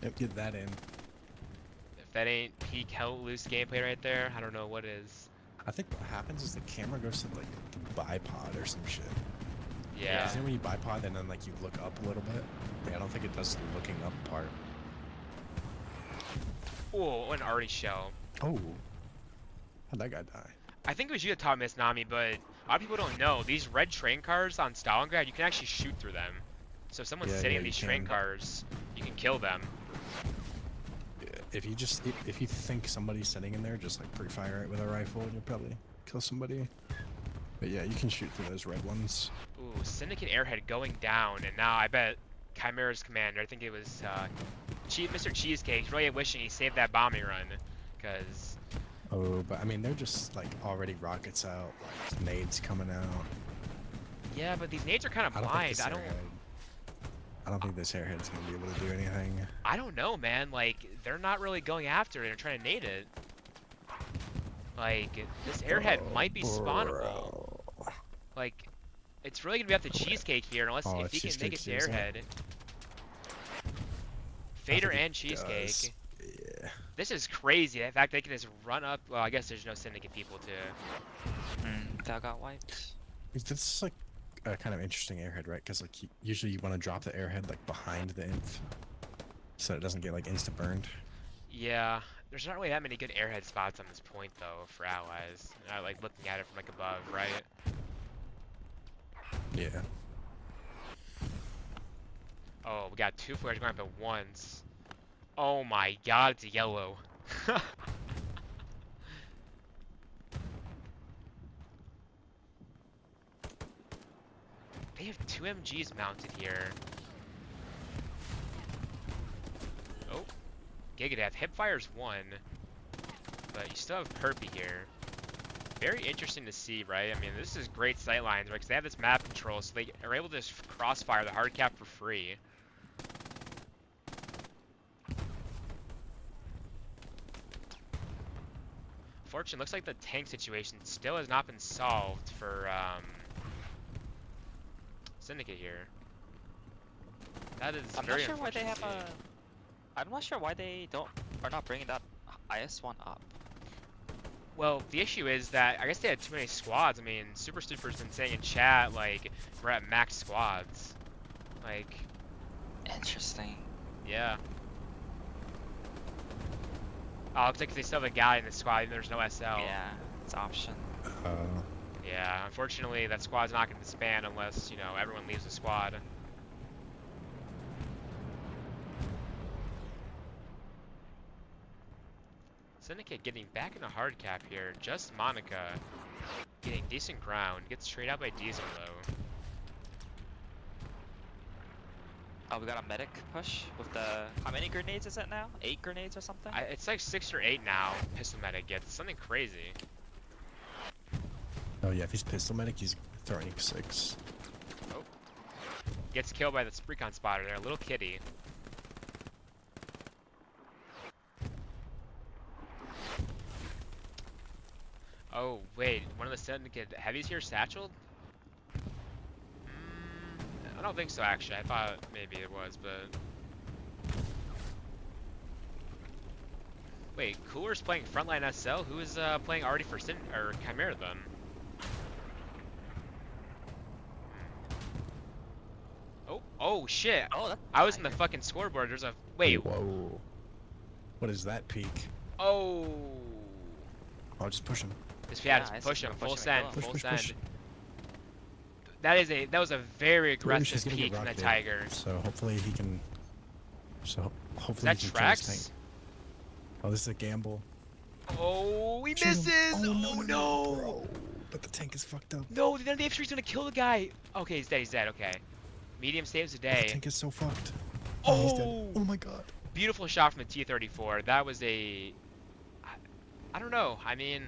Yep, get that in. If that ain't peak hell loose gameplay right there, I don't know what is. I think what happens is the camera goes to, like, the bipod or some shit. Yeah. Isn't it when you bipod and then, like, you look up a little bit? Like, I don't think it does the looking up part. Oh, an arty shell. Oh. How'd that guy die? I think it was you that taught Miss Nami, but A lot of people don't know these red train cars on Stalingrad. You can actually shoot through them. So if someone's Yeah, sitting yeah, in you these train can. cars, you can kill them. If you just if you think somebody's sitting in there, just like pre-fire it with a rifle, and you'll probably kill somebody. But yeah, you can shoot through those red ones. Ooh, Syndicate Airhead going down, and now I bet Chimera's commander, I think it was Mr. Cheesecake, really wishing he saved that bombing run, because Oh, but I mean, they're just like already rockets out, like nades coming out. yeah, but these nades are kind of I don't think blind. this I don't think this airhead's gonna be able to do anything. I don't know, man. Like they're not really going after it; they're trying to nade it. Like this airhead might be spawnable. Bro. Like it's really gonna be up to Cheesecake here, unless Oh, if he can make it to Cheesecake's using airhead. it. Fader I think and he Cheesecake. does. Yeah. This is crazy. In fact, they can just run up. Well, I guess there's no Syndicate people to. That got wiped. This is like a kind of interesting airhead, right? Because like usually you want to drop the airhead like behind the inf, so it doesn't get like insta burned. Yeah, there's not really that many good airhead spots on this point though for allies. Like looking at it from like above, right? Yeah. Oh, we got two flares going up at once. Oh my god, it's a yellow. They have two MGs mounted here. Oh, Gigadeath. Hipfire's one, but you still have Perpy here. Very interesting to see, right? I mean, this is great sightlines, right? Because they have this map control, so they are able to just crossfire the hard cap for free. Fortunately, looks like the tank situation still has not been solved for Syndicate here. That is I'm very not sure why they unfortunate have to see. I'm not sure why they are not bringing that IS-1 up. Well, the issue is that I guess they had too many squads. I mean, Super Super's been saying in chat, like, we're at max squads. Like, Interesting. yeah. Oh, looks like they still have a guy in the squad, even though there's no SL. Yeah, it's option. Yeah, unfortunately, that squad's not going to disband unless, you know, everyone leaves the squad. Syndicate getting back in a hard cap here. Just Monica getting decent ground. Gets straight out by Diesel, though. Oh, we got a medic push with the... How many grenades is it now? 8 grenades or something? It's like 6 or 8 now, Pistol Medic gets. Something crazy. Oh yeah, if he's pistol medic, he's throwing 6. Oh. Gets killed by the Recon spotter there, little kitty. Oh, wait, one of the Syndicate heavies here satcheled? I don't think so, actually. I thought maybe it was, but... Wait, Cooler's playing frontline SL? Who is playing already for Chimera, then? Oh, shit! Oh, that's I was in the tiger. fucking scoreboard. There's a... Wait, Whoa. What is that peak? oh... I'll just push him. Just, Yeah, just I push see. him, Push full him and send, kill him. full Push, send. push. That was a very She's aggressive gonna get peek from the rocketed, Tiger. So hopefully he can. So Is hopefully that he can kill his tracks? tank. Oh, this is a gamble. Oh, he Shoot him. misses! Oh, Oh, no! no, bro. But the tank is fucked up. No, the F3's gonna kill the guy! Okay, he's dead, okay. Medium saves the The day. tank is so fucked. Oh! He's dead. Oh my god. Beautiful shot from the T-34. That was a... I don't know. I mean,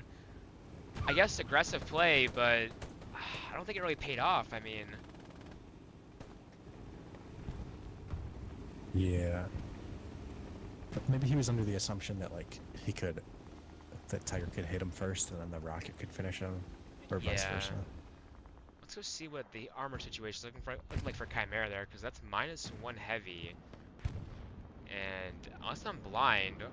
I guess aggressive play, but I don't think it really paid off. I mean... Yeah. But maybe he was under the assumption that like that Tiger could hit him first and then the rocket could finish him, or vice Yeah. versa. Let's go see what the armor situation is looking like for Chimera there, because that's -1 heavy. And unless I'm blind...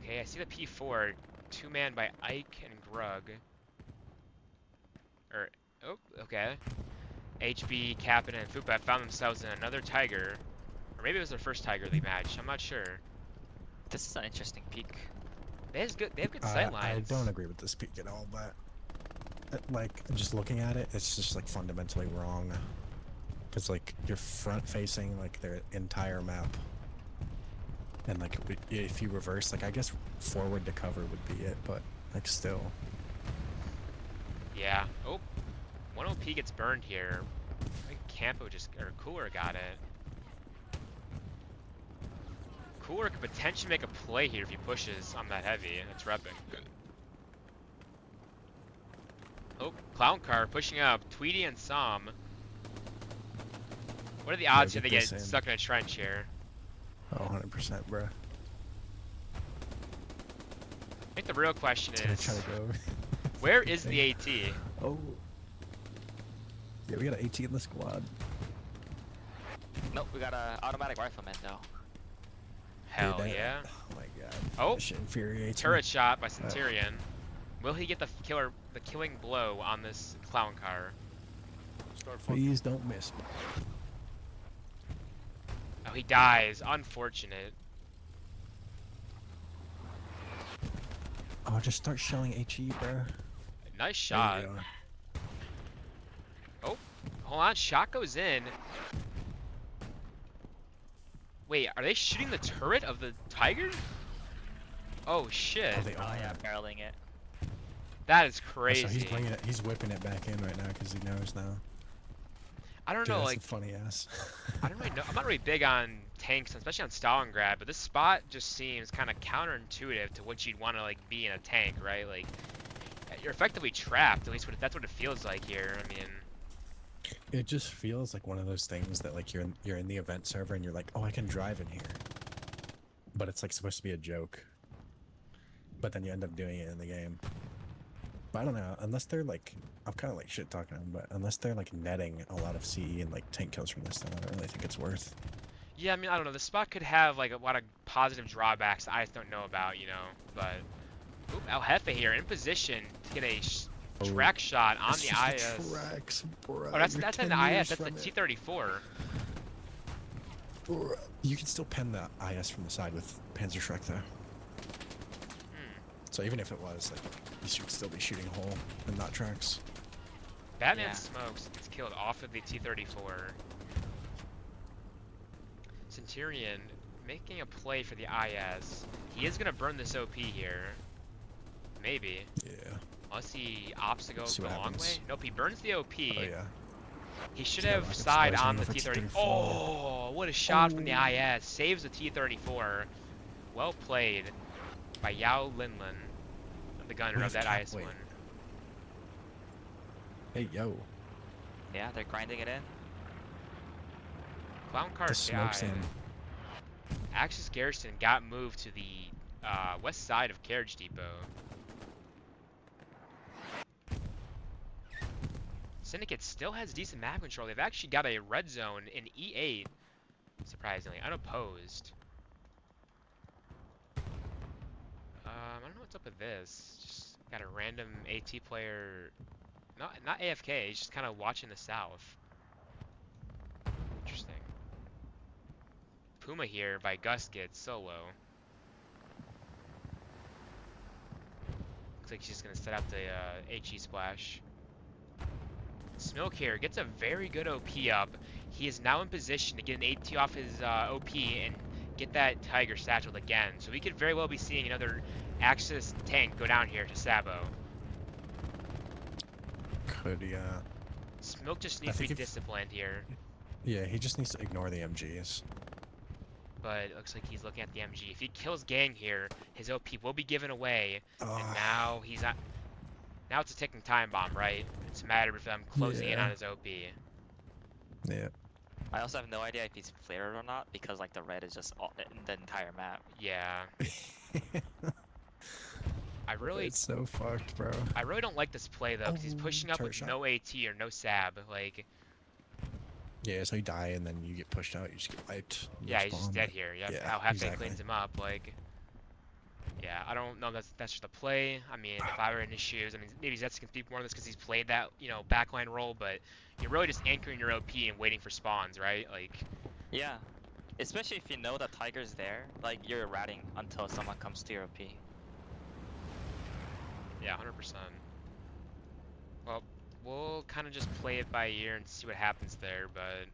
Okay, I see the P4, 2-man by Ike and Grug. Oh, okay. HB, Captain, and Fupa found themselves in another Tiger. Or maybe it was their first Tiger they matched, I'm not sure. This is an interesting peak. They have good I sightlines. don't agree with this peak at all, but like just looking at it, it's just like fundamentally wrong. Because like you're front facing like their entire map, and like if you reverse, like I guess forward to cover would be it, but like still. Yeah. Oh, one OP gets burned here. I think Campo just or Cooler got it. Cooler could potentially make a play here if he pushes on that heavy. That's repping. Oh, Clown Car pushing up. Tweety and Som. What are the odds here they get stuck in a trench here? Oh, 100%, bro. I think the real question Try is, to go. where is the AT? Oh. Yeah, we got an AT in the squad. Nope, we got a automatic rifleman though. Hell Dude, yeah. Oh my god. Oh, that shit infuriates turret me. shot by Centurion. Will he get the killing blow on this Clown Car? Please don't miss me. Oh, he dies. Unfortunate. Oh, just start shelling HE, bro. Nice shot. There you go. Oh, hold on. Shot goes in. Wait, are they shooting the turret of the Tiger? Oh shit. Oh, they Oh are. yeah, barreling it. That is Oh, crazy. so he's bringing it. He's whipping it back in right now because he knows now. I don't Dude, know, that's like, a funny ass. I don't really know. I'm not really big on tanks, especially on Stalingrad, but this spot just seems kind of counterintuitive to what you'd want to like be in a tank, right? Like, you're effectively trapped. At least that's what it feels like here. I mean, It just feels like one of those things that like you're in the event server and you're like, oh, I can drive in here, but it's like supposed to be a joke. But then you end up doing it in the game. But I don't know, unless they're like, I'm kind of like shit talking them, but unless they're like netting a lot of CE and like tank kills from this, then I don't really think it's worth. yeah, I mean, I don't know. The spot could have like a lot of positive drawbacks I just don't know about, you know. But oop, El Jefe here in position to get a track shot on It's the just IS. the tracks, bro. Oh, that's You're not 10 the IS. meters That's the from it. T-34. Bro. You can still pen the IS from the side with Panzer Shrek though. Hmm. So even if it was, like, you should still be shooting a hole and not tracks. Batman Yeah. smokes gets killed off of the T-34. Centurion making a play for the IS. He is gonna burn this OP here. Maybe. Yeah. Unless he opts to go See the what long happens. way. Nope, he burns the OP. Oh yeah. He should He's got have rocket side supplies on the going for T-34. T-34. Oh, what a shot from the IS. Saves the T-34. Well played by Yao Linlin, the gunner What of is that cap IS weight? one. Hey yo. Yeah, they're grinding it in. Clown Car The smoke's died. in. Axis Garrison got moved to the west side of Carriage Depot. Syndicate still has decent map control. They've actually got a red zone in E8, surprisingly, unopposed. I don't know what's up with this. Just got a random AT player, not AFK, he's just kind of watching the south. Interesting. Puma here by Gus gets solo. Looks like he's just gonna set up the HE splash. Smilk here gets a very good OP up. He is now in position to get an AT off his OP and get that Tiger satcheled again. So we could very well be seeing another Axis tank go down here to Sabo. Could, yeah. Smilk just needs to be think if- disciplined here. Yeah, he just needs to ignore the MGs. But it looks like he's looking at the MG. If he kills Gang here, his OP will be given away. And Oh, now he's not. Now it's a ticking time bomb, right? It's a matter of them closing in Yeah. on his OP. yeah. I also have no idea if he's flared or not because like the red is just all, in the entire map. Yeah, I really It's so fucked, bro. I really don't like this play though, because he's Oh, pushing up turret with shot. no AT or no SAB. Like, Yeah, so you die and then you get pushed out, you just get wiped. you yeah, he's just spawn. dead here. Yep. Yeah, How Hefe exactly. cleans him up. Like, yeah, I don't know. That's just a play. I mean, if I were in his shoes, I mean, maybe Zets can speak more on this because he's played that backline role, but you're really just anchoring your OP and waiting for spawns, right? Like, Yeah, especially if you know the Tiger's there, like you're ratting until someone comes to your OP. yeah, 100%. we'll kind of just play it by ear and see what happens there. But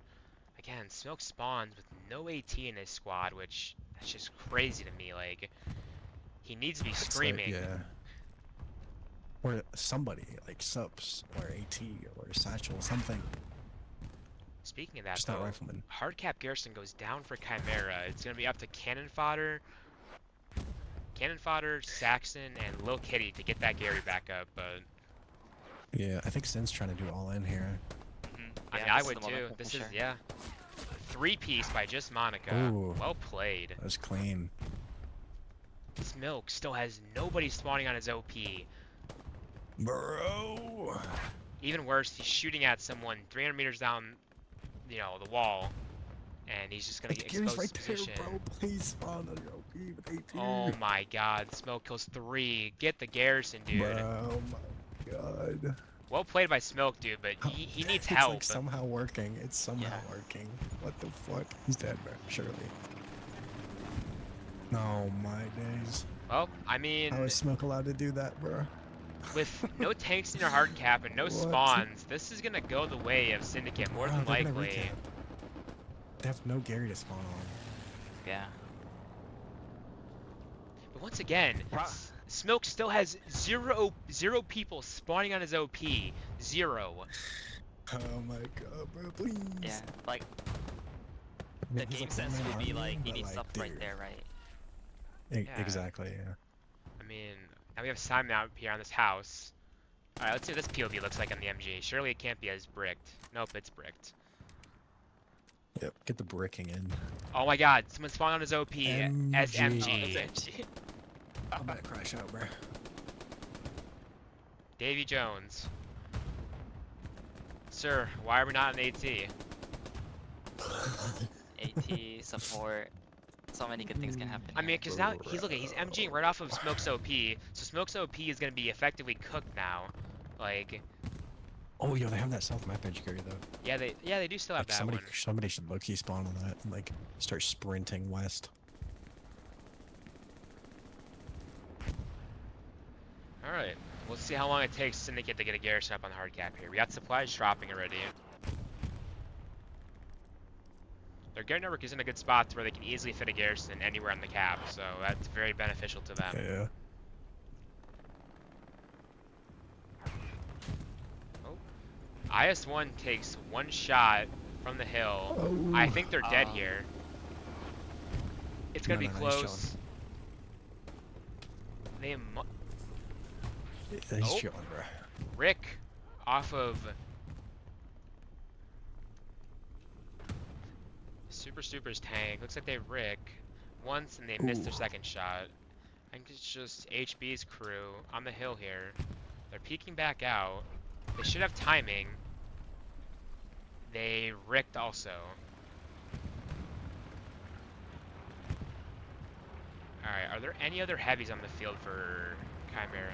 again, Smoke spawns with no AT in his squad, which that's just crazy to me. Like he needs to be It's like, screaming. yeah. Or somebody like subs or AT or satchel something. Speaking of that, Just not though, rifleman. Hardcap Garrison goes down for Chimera. It's gonna be up to Cannon Fodder, Saxon, and Lil Kitty to get that Gary back up. But Yeah, I think Sin's trying to do all in here. I mean, Yeah, I this is would the too. momentum for This is sure. yeah, three-piece by just Monica. Ooh. Well played. That was clean. Smoke still has nobody spawning on his OP. Bro. Even worse, he's shooting at someone 300 meters down, you know, the wall, and he's just gonna Like, get Gary's exposed right to there, position. bro. Please spawn on your OP with AT. Oh my God, Smoke kills 3. Get the Garrison, dude. Bro, oh my god. Well played by Smoke, dude, but he needs It's help. like somehow working. It's somehow Yeah. working. What the fuck? He's dead, bro. Surely. Oh my days. Well, I mean, How is Smoke allowed to do that, bro? with no tanks in your hard cap and no What? spawns, this is gonna go the way of Syndicate more Bro, than they're gonna likely. recap. They have no Gary to spawn on. Yeah. But once again, Pro- Smoke still has zero people spawning on his OP. 0. Oh my god, bro, please. Yeah. Like I mean, the he's game like sense one-man would be army, like he but, needs like, stuff right dude. there, right? Yeah. Exactly, yeah. I mean, now we have Simon out here on this house. Alright, let's see what this POV looks like on the MG. Surely it can't be as bricked. Nope, it's bricked. Yep, get the bricking in. Oh my god, someone spawned on his OP as MG. Oh, MG. it's MG. I'm gonna crash out, bro. Davy Jones. Sir, why are we not an AT? AT support. So many good things can happen. I mean, here. because now he's MGing right off of Smoke's OP, so Smoke's OP is gonna be effectively cooked now. Like, Oh, yo, they have that south map edge carry though. yeah, they do still have Like that somebody, one. somebody should low-key spawn on that and like start sprinting west. All right, we'll see how long it takes Syndicate to get a garrison up on the hard cap here. We got supplies dropping already. Their gear network is in a good spot to where they can easily fit a garrison anywhere on the cap, so that's very beneficial to them. Yeah. IS-1 takes one shot from the hill. Oh. I think they're dead here. It's gonna No, be no, no, he's close. They mu- He's Oh. chilling, bro. Rick off of Super's tank. Looks like they Rick once and they missed their Ooh. second shot. I think it's just HB's crew on the hill here. They're peeking back out. They should have timing. They Ricked also. Alright, are there any other heavies on the field for Chimera?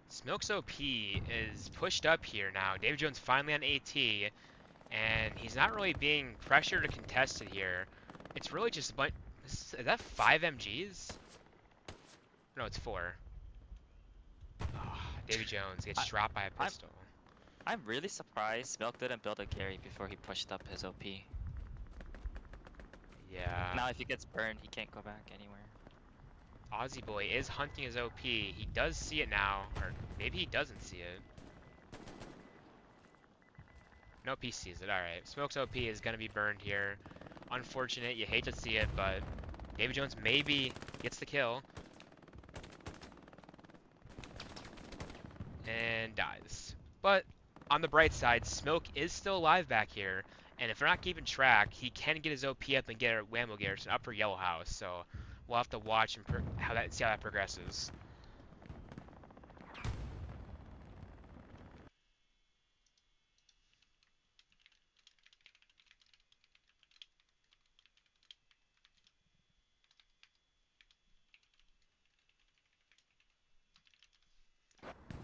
Smoke's OP is pushed up here now. David Jones finally on AT, and he's not really being pressured or contested here. It's really just a bunch. Is that 5 MGs? No, it's 4. Oh, Davy Jones gets dropped by a pistol. I'm really surprised Milk didn't build a Gary before he pushed up his OP. Yeah. Now if he gets burned, he can't go back anywhere. Aussie Boy is hunting his OP. He does see it now, or maybe he doesn't see it. Nope, he sees it. Alright, Smoke's OP is going to be burned here. Unfortunate, you hate to see it, but Davy Jones maybe gets the kill. And dies. But on the bright side, Smoke is still alive back here, and if we're not keeping track, he can get his OP up and get a Whammo Garrison up for Yellow House, so we'll have to watch and see how that progresses.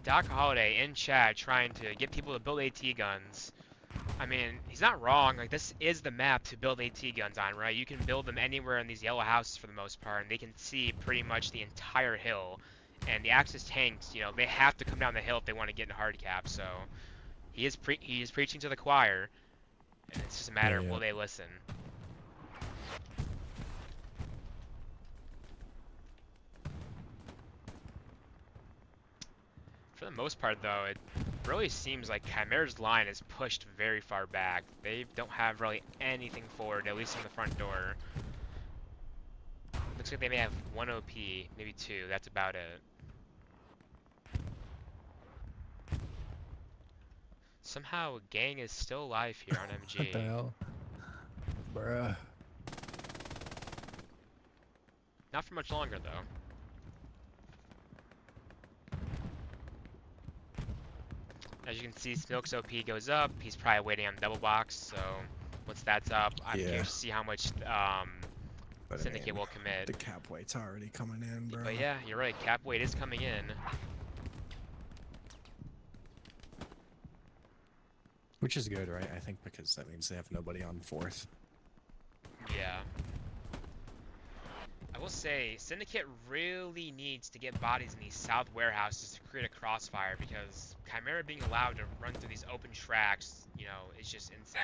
Doc Holiday in chat trying to get people to build AT guns. I mean, he's not wrong. Like, this is the map to build AT guns on, right? You can build them anywhere in these yellow houses for the most part, and they can see pretty much the entire hill. And the Axis tanks, you know, they have to come down the hill if they want to get in hard cap. So he is preaching to the choir, and it's just a matter of will they listen. For the most part, though, it really seems like Chimera's line is pushed very far back. They don't have really anything forward, at least in the front door. Looks like they may have one OP, maybe two. That's about it. Somehow, Gang is still alive here on MG. What the hell? Bruh. Not for much longer, though. As you can see, Smoke's OP goes up. He's probably waiting on double box, so once that's up, I'm curious to see how much But Syndicate will commit. The cap weight's already coming in, bro. But yeah, you're right. Cap weight is coming in. Which is good, right? I think because that means they have nobody on fourth. Yeah. I will say, Syndicate really needs to get bodies in these south warehouses to create a crossfire because Chimera being allowed to run through these open tracks, you know, is just insane.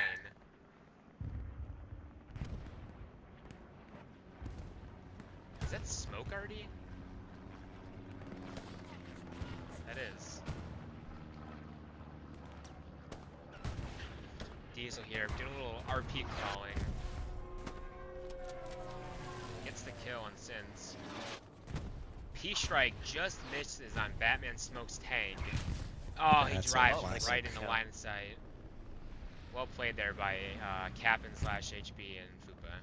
Is that smoke already? That is. Diesel here, doing a little RP crawling. Gets the kill on Sins. P-Strike just misses on Batman Smoke's tank. Oh, he That's a drives classic right in the kill. line of sight. Well played there by Captain / HB and Fupa.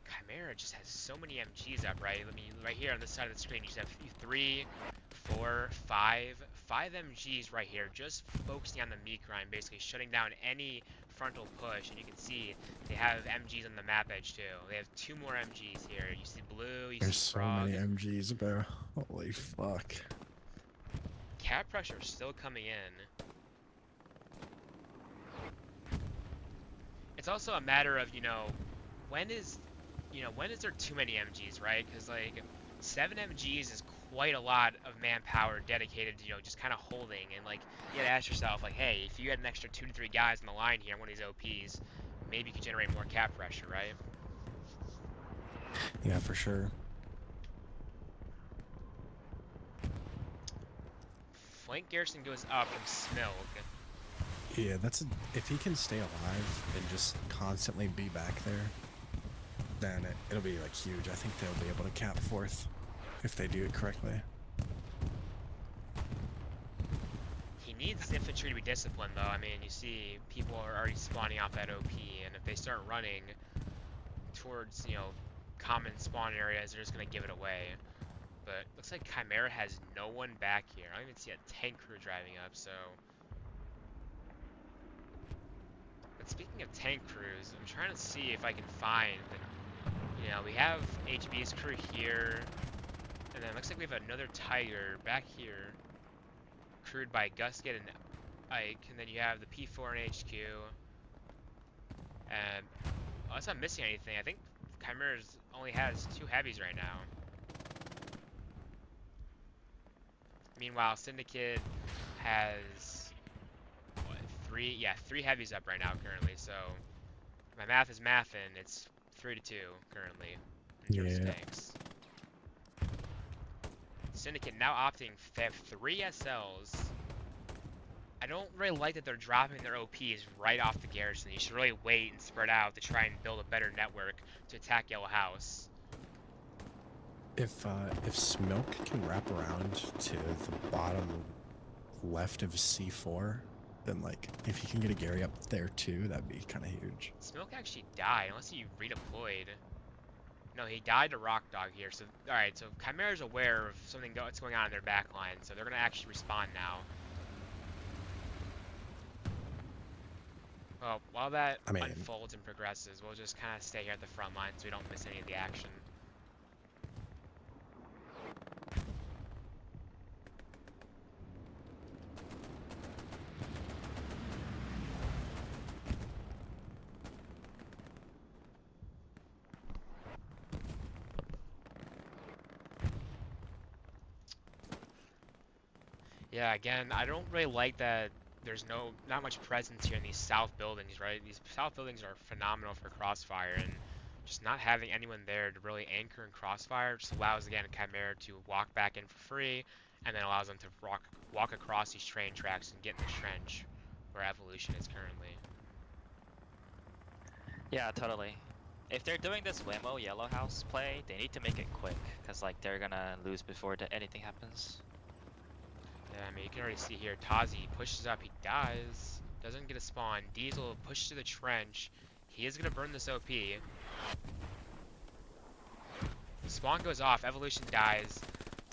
Chimera just has so many MGs up, right? I mean, right here on this side of the screen, you just have 3, 4, 5 MGs right here, just focusing on the meat grind, basically shutting down any frontal push. And you can see they have MGs on the map edge too. They have 2 more MGs here. You see blue, you There's see so frog. many MGs, bro. Holy fuck. Cap pressure is still coming in. It's also a matter of, when is there too many MGs, right? Because, like, 7 MGs is quite a lot of manpower dedicated to, just kind of holding. And, like, you gotta ask yourself, like, hey, if you had an extra 2 to 3 guys on the line here on one of these OPs, maybe you could generate more cap pressure, right? Yeah, for sure. Flank Garrison goes up from Smilk. Yeah, if he can stay alive and just constantly be back there, then it'll be like huge. I think they'll be able to cap fourth if they do it correctly. He needs infantry to be disciplined, though. I mean, you see people are already spawning off that OP, and if they start running towards, common spawn areas, they're just going to give it away. But looks like Chimera has no one back here. I don't even see a tank crew driving up, so... But speaking of tank crews, I'm trying to see if I can find... we have HB's crew here, and then it looks like we have another Tiger back here, crewed by Gusket and Ike, and then you have the P4 and HQ, and unless I'm missing anything, I think Chimera's only has 2 heavies right now. Meanwhile, Syndicate has, what, 3 heavies up right now currently, so my math is mathin', it's 3-2 currently in terms of tanks. Syndicate now opting, they have 3 SLs. I don't really like that they're dropping their OPs right off the garrison. You should really wait and spread out to try and build a better network to attack Yellow House. If Smoke can wrap around to the bottom left of C4, then like if he can get a Gary up there too, that'd be kind of huge. Smoke actually died, unless he redeployed. No, he died to Rock Dog here. So, alright, so Chimera's aware of something that's going on in their back line, so they're going to actually respond now. Well, while that unfolds and progresses, we'll just kind of stay here at the front line so we don't miss any of the action. Yeah, again, I don't really like that there's not much presence here in these south buildings, right? These south buildings are phenomenal for crossfire, and just not having anyone there to really anchor in crossfire just allows, again, Chimera to walk back in for free, and then allows them to walk across these train tracks and get in the trench where Evolution is currently. Yeah, totally. If they're doing this Wemo Yellow House play, they need to make it quick, because like they're gonna lose before anything happens. Yeah, I mean, you can already see here, Tazi pushes up, he dies, doesn't get a spawn. Diesel pushes to the trench. He is going to burn this OP. Spawn goes off, Evolution dies.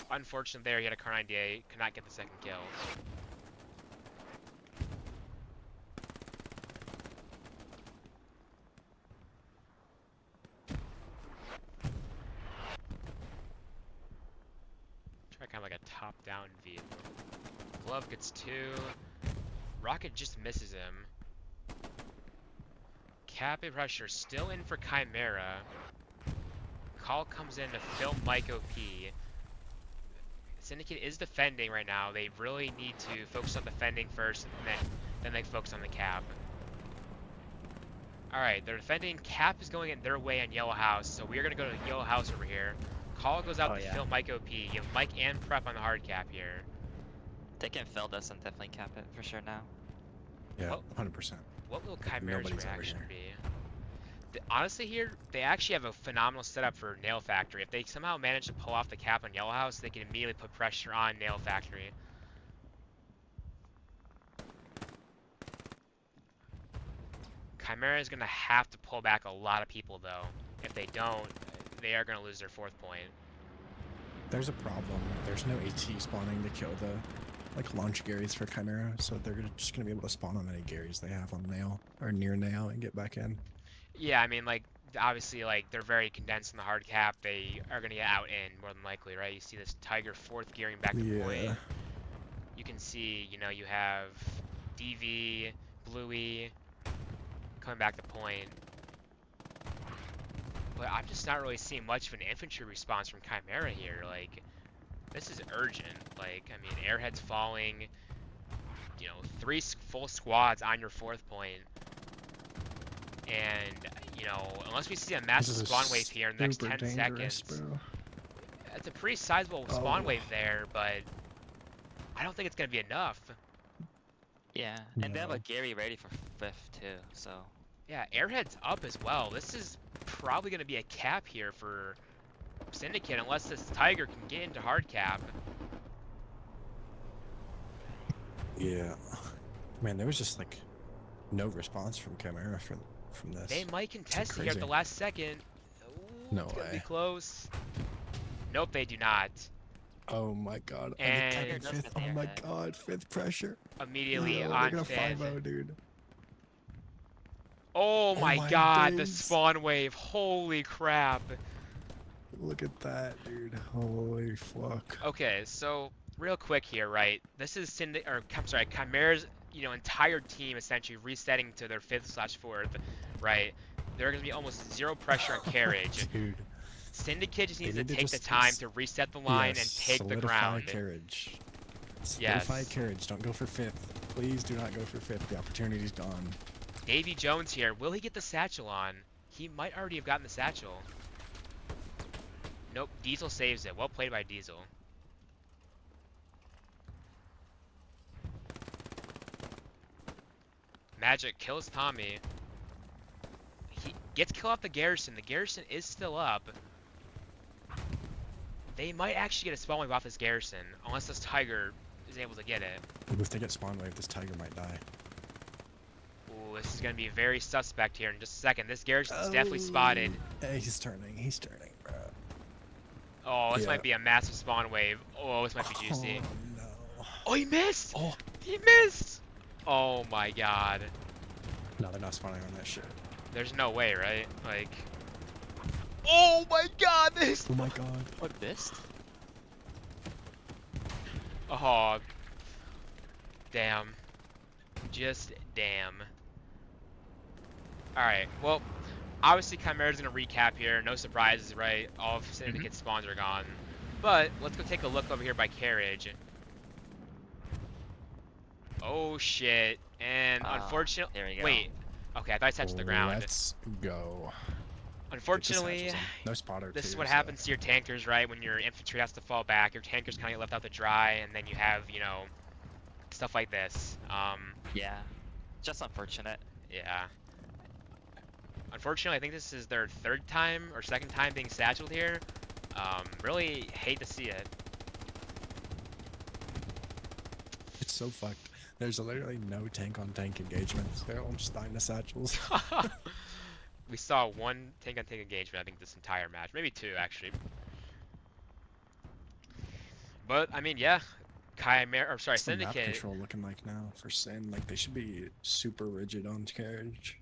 Unfortunately there, he had a Car 98, could not get the second kill. Try kind of like a top-down view. Glove gets 2. Rocket just misses him. Captain Pressure still in for Chimera. Call comes in to fill Mike OP. Syndicate is defending right now. They really need to focus on defending first, and then they focus on the cap. Alright, they're defending. Cap is going in their way on Yellow House, so we are going to go to Yellow House over here. Call goes out to fill Mike OP. You have Mike and Prep on the hard cap here. They can fill this and definitely cap it for sure now. Yeah, 100%. What will Chimera's Nobody's over reaction here. be? Honestly here, they actually have a phenomenal setup for Nail Factory. If they somehow manage to pull off the cap on Yellow House, they can immediately put pressure on Nail Factory. Chimera is going to have to pull back a lot of people though. If they don't, they are going to lose their 4th point. There's a problem. There's no AT spawning to kill the launch Garys for Chimera, so they're just gonna be able to spawn on any Garys they have on Nail or near Nail and get back in. Yeah, I mean, like, obviously, like, they're very condensed in the hard cap. They are going to get out in, more than likely, right? You see this Tiger 4th gearing back to point. You can see, you know, you have DV, Bluey coming back to point. But I'm just not really seeing much of an infantry response from Chimera here. Like, this is urgent. Like, I mean, Airhead's falling. You know, 3 full squads on your 4th point. And, you know, unless we see a massive spawn wave here in the next 10 seconds, it's a pretty sizable spawn wave there, but I don't think it's going to be enough. Yeah, and they have a Gary ready for 5th too, so. Yeah, Airhead's up as well. This is probably going to be a cap here for Syndicate, unless this Tiger can get into hard cap. Yeah. Man, there was just, no response from Chimera from this. They might contest it here at the last second. Ooh, No it's gonna be way. close. Nope, they do not. Oh my god. And the 5th, oh my god, 5th pressure. Immediately No, on they're gonna 5th. 5-0, dude. Oh my my god, the days. spawn wave. Holy crap. Look at that, dude. Holy fuck. Okay, so real quick here, right? This is Chimera's, you know, entire team essentially resetting to their 5th/4th, right? They're gonna be almost 0 pressure on carriage. Dude. Syndicate just needs to need to take the just time to reset the line and take the ground. Carriage. Yes. Solidify carriage. Don't go for 5th. Please do not go for 5th. The opportunity's gone. Davy Jones here. Will he get the satchel on? He might already have gotten the satchel. Nope, Diesel saves it. Well played by Diesel. Magic kills Tommy. He gets kill off the Garrison. The Garrison is still up. They might actually get a spawn wave off this Garrison, unless this Tiger is able to get it. If they get spawn wave, this Tiger might die. Ooh, this is going to be very suspect here in just a second. This Garrison is definitely spotted. Hey, he's turning, bro. Oh, this might be a massive spawn wave. Oh, this might be juicy. Oh, no. Oh, he missed! Oh. He missed! Oh my god. No, they're not spawning on that shit. There's no way, right? Like... Oh my god, this... Oh my god. What, missed? Oh. Damn. Just damn. Alright, well, obviously Chimera's gonna recap here. No surprises, right? All of Syndicate spawns are gone. But, let's go take a look over here by carriage. Oh shit. And unfortunately, Here we go. wait. Okay, I thought I touched the ground. Let's go. Get the Unfortunately, satchels in. No spotter this is too, what so- happens to your tankers, right? When your infantry has to fall back, your tankers kind of get left out to dry, and then you have, you know, stuff like this. Yeah. Just unfortunate. Yeah. Unfortunately, I think this is their third time or second time being satcheled here. Really hate to see it. It's so fucked. There's literally no tank-on-tank engagements. They're all just dying to satchels. We saw one tank-on-tank engagement, I think, this entire match. Maybe two, actually. But, I mean, yeah. Chimera, or sorry, What's the map Syndicate. control looking like now for Sin? Like, they should be super rigid on carriage.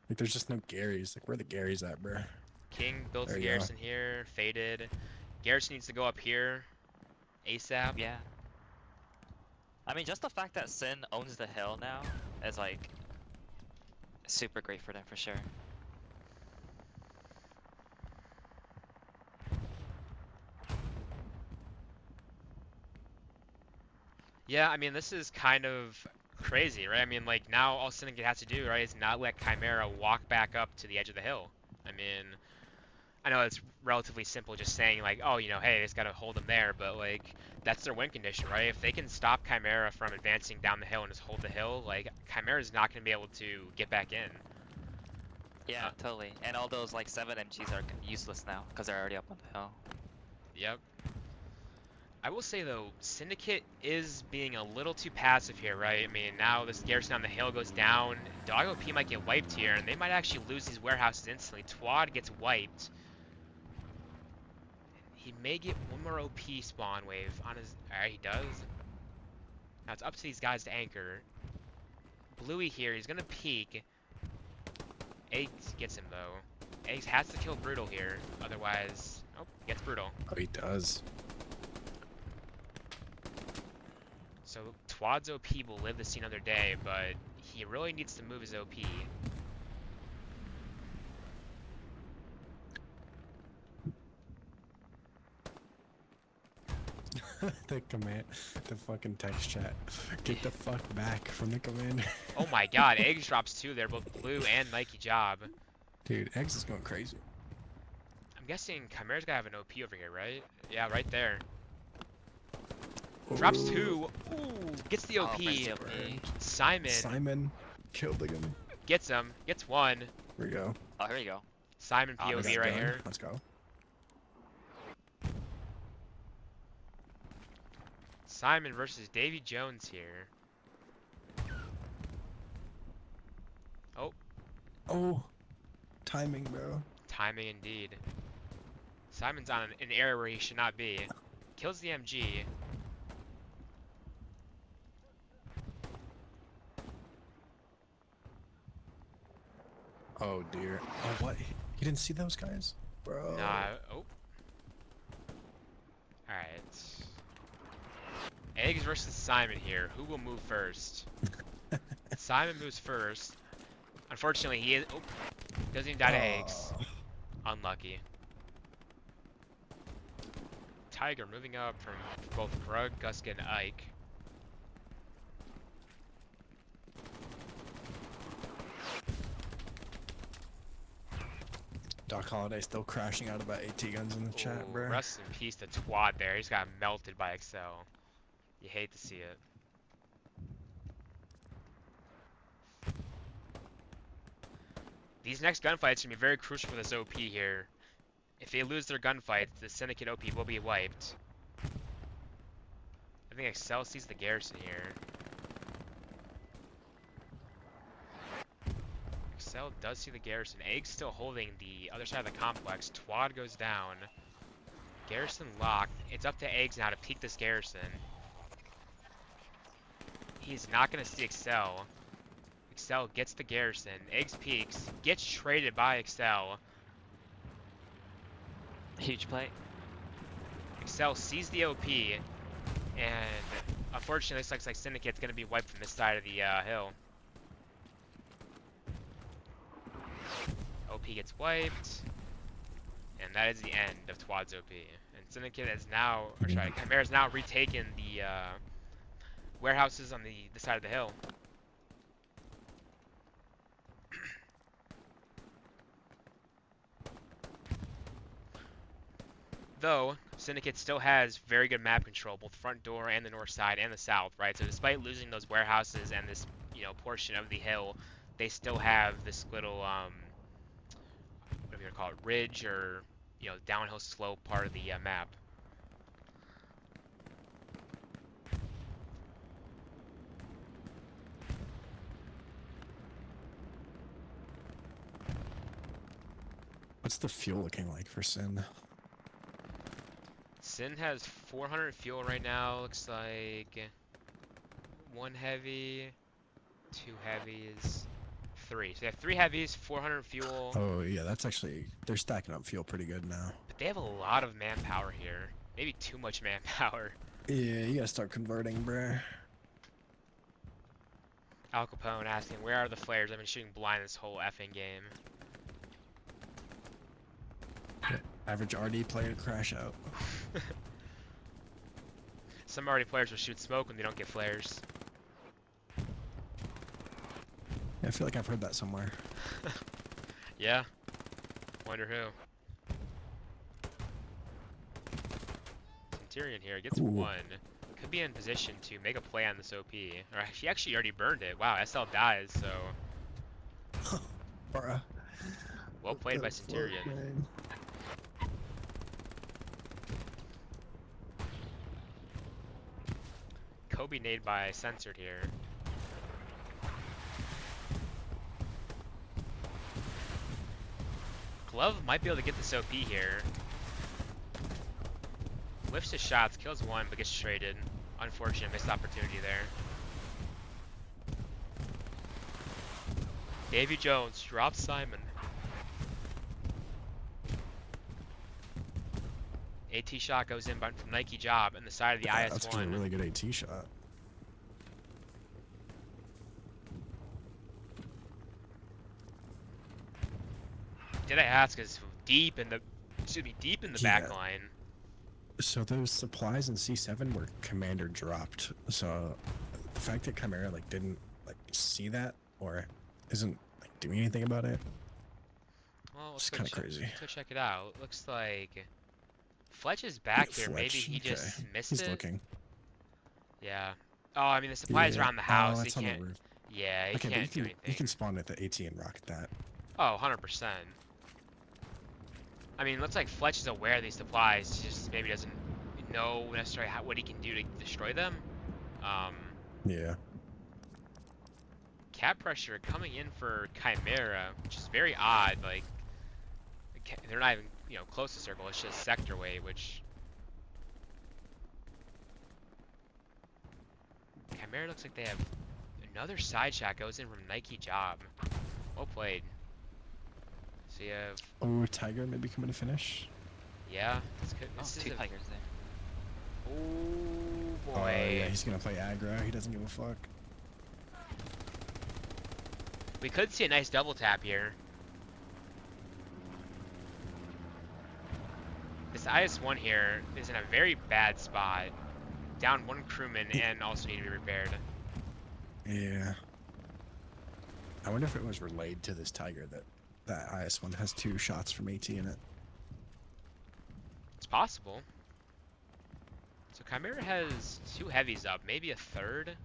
Like, there's just no Garys. Like, where are the Garys at, bruh? King builds There the you go. garrison here. Faded. Garrison needs to go up here. ASAP. Yeah. I mean, just the fact that Sin owns the hill now is like super great for them for sure. Yeah, I mean, this is kind of crazy, right? I mean, like, now all Syndicate has to do, right, is not let Chimera walk back up to the edge of the hill. I mean, I know it's relatively simple just saying, like, oh, you know, hey, just gotta hold them there, but, like, that's their win condition, right? If they can stop Chimera from advancing down the hill and just hold the hill, like, Chimera's not gonna be able to get back in. Yeah, totally. And all those like 7 MGs are useless now because they're already up on the hill. Yep. I will say though, Syndicate is being a little too passive here, right? I mean, now this garrison on the hill goes down, Dog OP might get wiped here, and they might actually lose these warehouses instantly. Twad gets wiped. He may get one more OP spawn wave on his... Alright, he does. Now it's up to these guys to anchor. Bluey here, he's gonna peek. Eggs gets him though. Eggs has to kill Brutal here, otherwise... Oh, gets Brutal. Oh, he does. So Twad's OP will live to see another day, but he really needs to move his OP. The command, the fucking text chat. Get the fuck back from the commander. Oh my god, Eggs drops two there, both Blue and Nike Job. Dude, Eggs is going crazy. I'm guessing Chimera's gotta have an OP over here, right? Yeah, right there. Ooh. Drops two. Ooh, gets the OP. brings the OP. Simon Killed him. gets him. Gets one. Here we go. Oh, here you go. Simon Oh, POV this right is here. Let's go. Simon versus Davy Jones here. Oh, timing, bro. Timing indeed. Simon's on an area where he should not be. Kills the MG. Oh dear. Oh, what? You didn't see those guys, bro? Nah. Oh. Alright. Eggs versus Simon here. Who will move first? Simon moves first. Unfortunately, he is. Oh, doesn't even die to eggs. Unlucky. Tiger moving up from both Grug, Guska, and Ike. Doc Holliday still crashing out about 80 guns in the chat, Ooh, bro. rest in peace to Twad there. He's got melted by Excel. You hate to see it. These next gunfights are going to be very crucial for this OP here. If they lose their gunfights, the Syndicate OP will be wiped. I think Excel sees the garrison here. Excel does see the garrison. Egg's still holding the other side of the complex. Twad goes down. Garrison locked. It's up to Eggs now to peek this garrison. He's not going to see Excel. Excel gets the garrison. Eggs peeks. Gets traded by Excel. Huge play. Excel sees the OP. And unfortunately, this looks like Syndicate's going to be wiped from this side of the hill. OP gets wiped. And that is the end of Twad's OP. And Syndicate is now, or sorry, Chimera's now retaken warehouses on the side of the hill. Though, Syndicate still has very good map control, both front door and the north side and the south, right? So despite losing those warehouses and this, portion of the hill, they still have this little, whatever you call it, ridge or, downhill slope part of the map. What's the fuel looking like for Sin? Sin has 400 fuel right now. Looks like 1 heavy, 2 heavies, 3. So they have 3 heavies, 400 fuel. Oh yeah, that's actually, they're stacking up fuel pretty good now. But they have a lot of manpower here. Maybe too much manpower. Yeah, you gotta start converting, bruh. Al Capone asking, where are the flares? I've been shooting blind this whole effing game. Average RD player crash out. Some already players will shoot smoke when they don't get flares. Yeah, I feel like I've heard that somewhere. Yeah. Wonder who. Centurion here gets Ooh. 1. Could be in position to make a play on this OP. Or he actually already burned it. Wow, SL dies, so Bruh. well played by Centurion. Man. Kobe nade by Censored here. Glove might be able to get this OP here. Lifts his shots, kills 1, but gets traded. Unfortunate missed opportunity there. Davy Jones drops Simon. AT shot goes in from Nike Job and the side of the Yeah, IS-1. that's actually a really good AT shot. Did I ask is deep in the back line. So those supplies in C7 were commander dropped. So the fact that Chimera didn't see that or isn't doing anything about it, Well, it's kind of crazy. Let's go check it out. Looks like Fletch is back here. Maybe Fletch, he just okay. missed He's it. looking. Yeah. Oh, I mean the supplies are on the house. Oh, He it's on the can't. roof. Yeah, he Okay, but can't do you anything. can spawn at the AT and rocket that. Oh, 100%. I mean, looks like Fletch is aware of these supplies. He just maybe doesn't know necessarily what he can do to destroy them. Yeah. Cap pressure coming in for Chimera, which is very odd. They're not even close to circle. It's just sector weight, which Chimera looks like they have another side shot goes in from Nike Job. Well played. So you have Oh, Tiger maybe coming to finish. yeah. Oh, This is 2 a, tigers there. oh Oh boy. yeah, he's gonna play aggro. He doesn't give a fuck. We could see a nice double tap here. This IS-1 here is in a very bad spot. Down 1 crewman and also need to be repaired. Yeah. I wonder if it was relayed to this Tiger that IS-1 has 2 shots from AT in it. It's possible. So Chimera has 2 heavies up, maybe a 3rd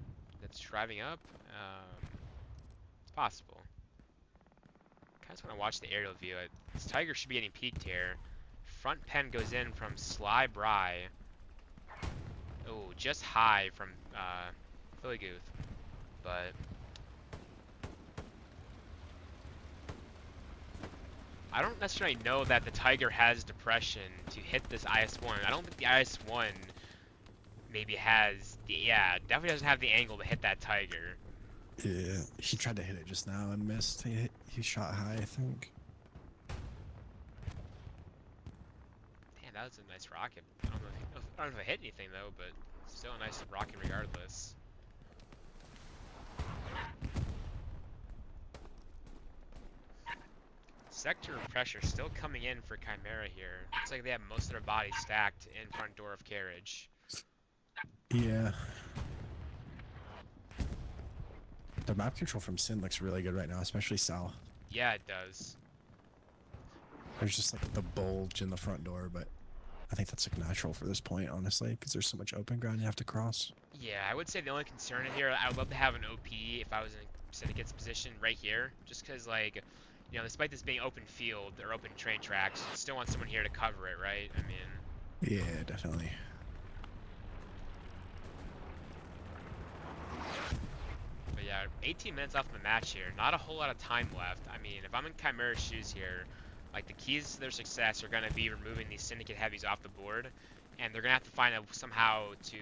that's driving up. It's possible. Kind of just want to watch the aerial view. This Tiger should be getting peaked here. Front pen goes in from Sly Bry. Oh, just high from Philly Gooth. But I don't necessarily know that the Tiger has depression to hit this IS-1. I don't think the IS-1 maybe has the, yeah, definitely doesn't have the angle to hit that Tiger. Yeah, he tried to hit it just now and missed. He shot high, I think. Damn, that was a nice rocket. I don't know if it hit anything though, but still a nice rocket regardless. Sector pressure still coming in for Chimera here. Looks like they have most of their bodies stacked in front door of carriage. Yeah. The map control from Sin looks really good right now, especially south. Yeah, it does. There's just like the bulge in the front door, but I think that's like natural for this point, honestly, because there's so much open ground you have to cross. Yeah, I would say the only concern here, I would love to have an OP if I was in Syndicate's position right here, just because, like, you know, despite this being open field or open train tracks, you still want someone here to cover it, right? I mean, Yeah, definitely. but yeah, 18 minutes left in the match here. Not a whole lot of time left. I mean, if I'm in Chimera's shoes here, like, the keys to their success are going to be removing these Syndicate heavies off the board, and they're going to have to find somehow to,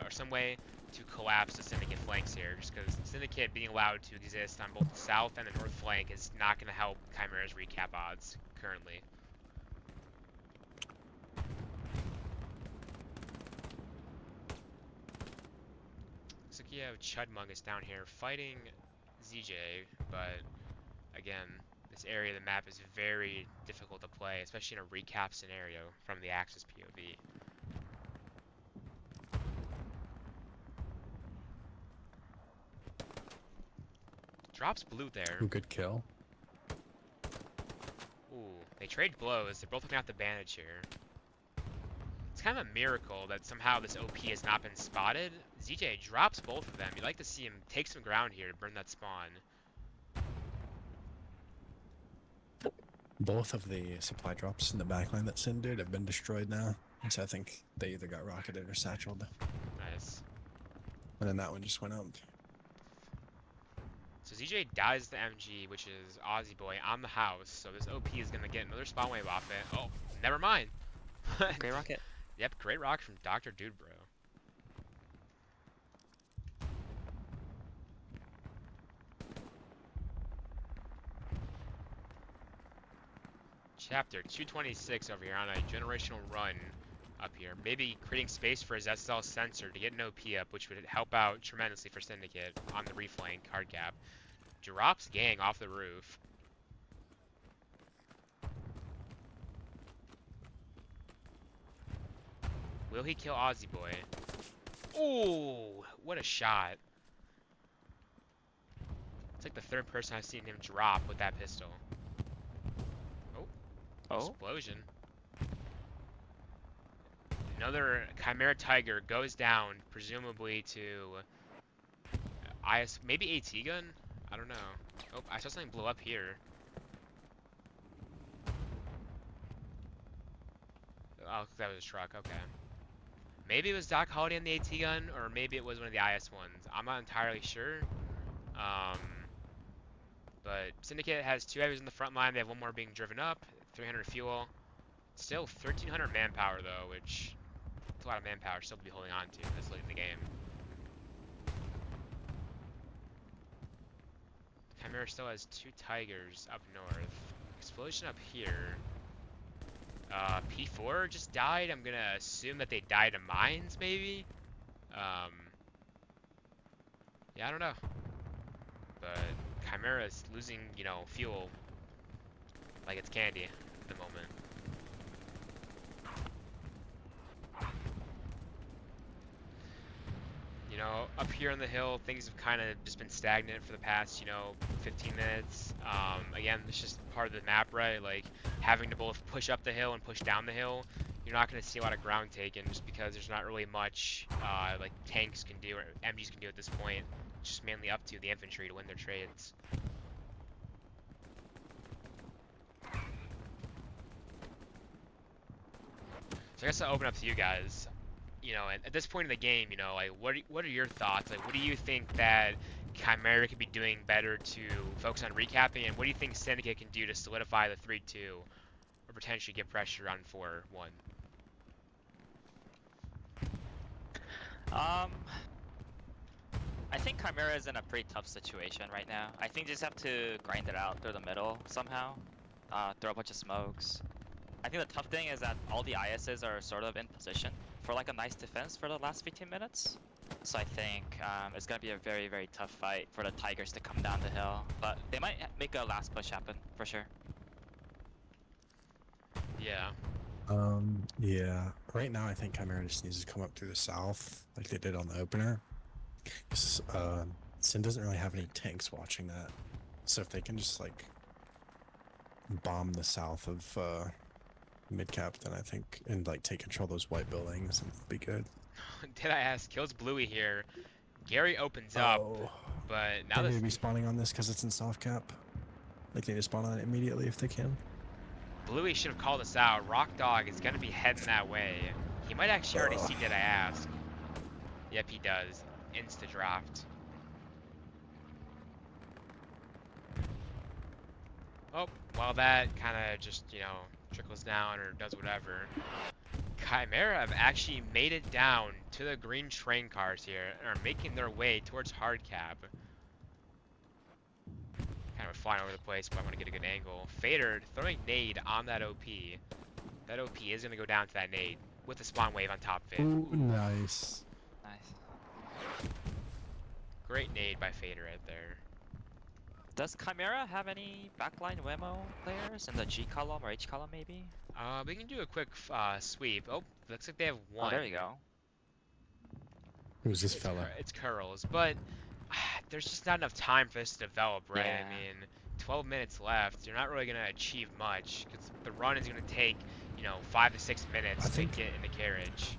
or some way to collapse the Syndicate flanks here, just because Syndicate being allowed to exist on both the south and the north flank is not going to help Chimera's recap odds currently. Looks like you have Chudmungus down here fighting ZJ, but again, this area of the map is very difficult to play, especially in a recap scenario from the Axis POV. Drops blue there. Ooh, good kill. Ooh, they trade blows. They're both looking at the bandage here. It's kind of a miracle that somehow this OP has not been spotted. ZJ drops both of them. You'd like to see him take some ground here to burn that spawn. Both of the supply drops in the backline that Sin did have been destroyed now. And so I think they either got rocketed or satcheled. Nice. And then that one just went up. So ZJ dies the MG, which is Aussie Boy, on the house. So this OP is going to get another spawn wave off it. Oh, never mind. Great rocket. Yep, great rock from Dr. Dude Bro. Chapter 226 over here on a generational run up here. Maybe creating space for his SSL sensor to get an OP up, which would help out tremendously for Syndicate on the reflank hard cap. Drops gang off the roof. Will he kill Aussie Boy? Ooh, what a shot. It's like the third person I've seen him drop with that pistol. Oh, Explosion. Another Chimera Tiger goes down, presumably to maybe AT gun? I don't know. Oh, I saw something blow up here. Oh, that was a truck, okay. Maybe it was Doc Holiday on the AT gun, or maybe it was one of the IS ones. I'm not entirely sure. But Syndicate has 2 heavies in the front line. They have 1 more being driven up. 300 fuel. Still 1,300 manpower though, which is a lot of manpower still to be holding on to this late in the game. Chimera still has 2 Tigers up north. Explosion up here. P4 just died. I'm gonna assume that they died of mines, maybe? Yeah, I don't know. But Chimera is losing, you know, fuel like it's candy at the moment. You know, up here on the hill, things have kind of just been stagnant for the past, you know, 15 minutes. Again, it's just part of the map, right? Like, having to both push up the hill and push down the hill. You're not going to see a lot of ground taken just because there's not really much, like, tanks can do or MGs can do at this point. It's just mainly up to the infantry to win their trades. So I guess I'll open up to you guys. You know, at this point in the game, you know, like, what are your thoughts? Like, what do you think that Chimera could be doing better to focus on recapping, and what do you think Syndicate can do to solidify the 3-2, or potentially get pressure on 4-1? I think Chimera is in a pretty tough situation right now. I think they just have to grind it out through the middle somehow. Throw a bunch of smokes. I think the tough thing is that all the ISs are sort of in position for like a nice defense for the last 15 minutes. So I think it's going to be a very, very tough fight for the Tigers to come down the hill. But they might make a last push happen, for sure. Yeah. Yeah. Right now, I think Chimera just needs to come up through the south, like they did on the opener. Sin doesn't really have any tanks watching that. So if they can just like bomb the south of mid-cap, then I think, and like take control of those white buildings, and it'll be good. Did I ask? Kills Bluey here. Gary opens up, Oh, but now they need this to be spawning on this because it's in soft cap. Like they need to spawn on it immediately if they can. Bluey should have called us out. Rock Dog is gonna be heading that way. He might actually already see Did I ask. Yep, he does. Insta draft. Oh, well that kind of just, you know, trickles down or does whatever. Chimera have actually made it down to the green train cars here and are making their way towards hard cap. Kind of flying over the place, but I want to get a good angle. Fader throwing nade on that OP. That OP is going to go down to that nade with the spawn wave on top of it. Ooh, nice. Nice. Great nade by Fader right there. Does Chimera have any backline Wemo players in the G column or H column maybe? We can do a quick sweep. Oh, looks like they have one. Oh, there you go. Who's this fella? It's Curls, but there's just not enough time for this to develop, right? Yeah. I mean, 12 minutes left. You're not really going to achieve much because the run is going to take, you know, 5 to 6 minutes to get in the carriage.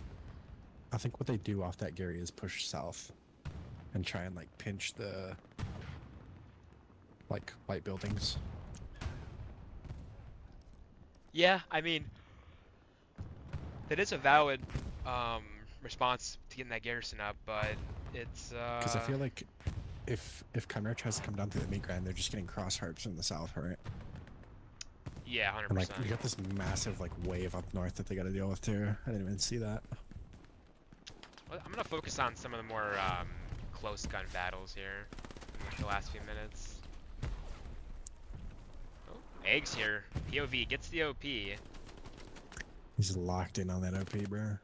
I think what they do off that Gary is push south and try and like pinch the like white buildings. Yeah, I mean, that is a valid response to getting that garrison up, but it's Because I feel like if Chimera tries to come down through the mid grind, they're just getting cross harps from the south, right? yeah, 100%. And like you got this massive like wave up north that they got to deal with too. I didn't even see that. Well, I'm gonna focus on some of the more close gun battles here in like the last few minutes. Oh, Eggs here. POV gets the OP. He's locked in on that OP, bro.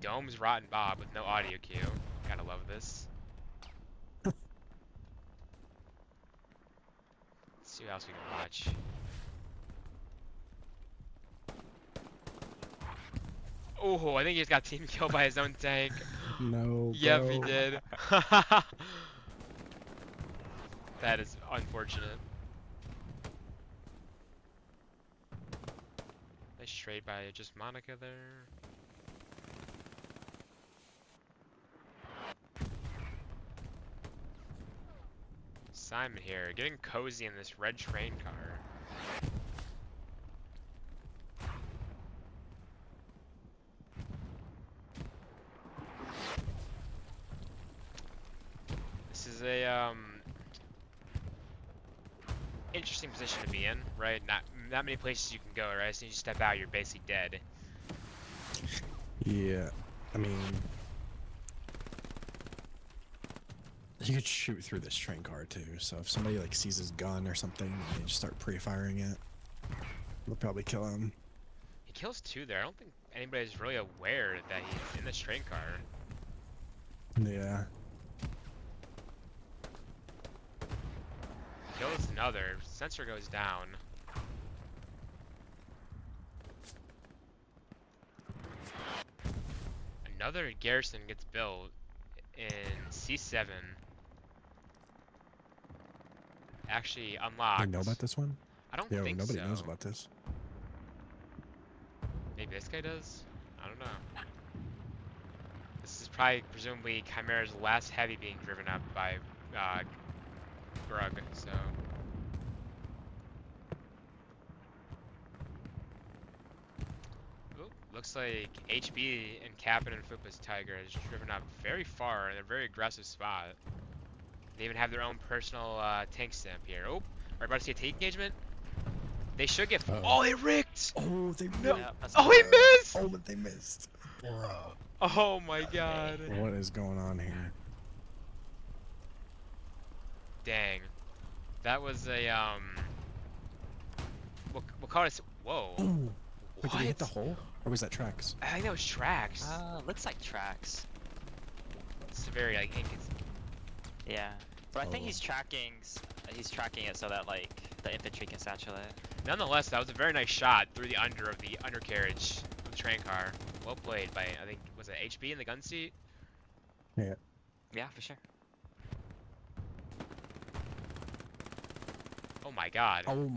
Dome's Rotten Bob with no audio cue. Gotta love this. Let's see what else we can watch. Oh, I think he just got team killed by his own tank. No, Yep, bro. he did. That is unfortunate. Nice trade by just Monica there. Simon here, getting cozy in this red train car. This is a interesting position to be in, right? Not many places you can go, right? As soon as you step out, you're basically dead. Yeah, I mean, you could shoot through this train car too. So if somebody like sees his gun or something, and they just start pre-firing it, they'll probably kill him. He kills two there. I don't think anybody's really aware that he's in this train car. Yeah. Kills another. Sensor goes down. Another garrison gets built in C7. Actually unlocked. You know about this one? I don't Yo, think nobody so. knows about this. Maybe this guy does? I don't know. This is probably, presumably, Chimera's last heavy being driven up by Grug, so... Oop, looks like HB and Captain and Fupa's Tiger has driven up very far in a very aggressive spot. They even have their own personal tank stamp here. Oh, are about to see a tank engagement? They should get... Uh-oh. Oh, they rigged! Oh, they No. Yeah, that's Oh, he missed! Oh, but they missed. Bro. Oh my god. What is going on here? Dang. That was a, we'll call it, whoa. Ooh. Wait, did he hit What? the hole? Or was that tracks? I think that was tracks. looks like tracks. It's very, like, Yeah, but I think Oh. he's tracking it so that like the infantry can satchel it. Nonetheless, that was a very nice shot through the undercarriage of the train car. Well played by, I think, was it HB in the gun seat? Yeah, for sure. Oh my god. Oh,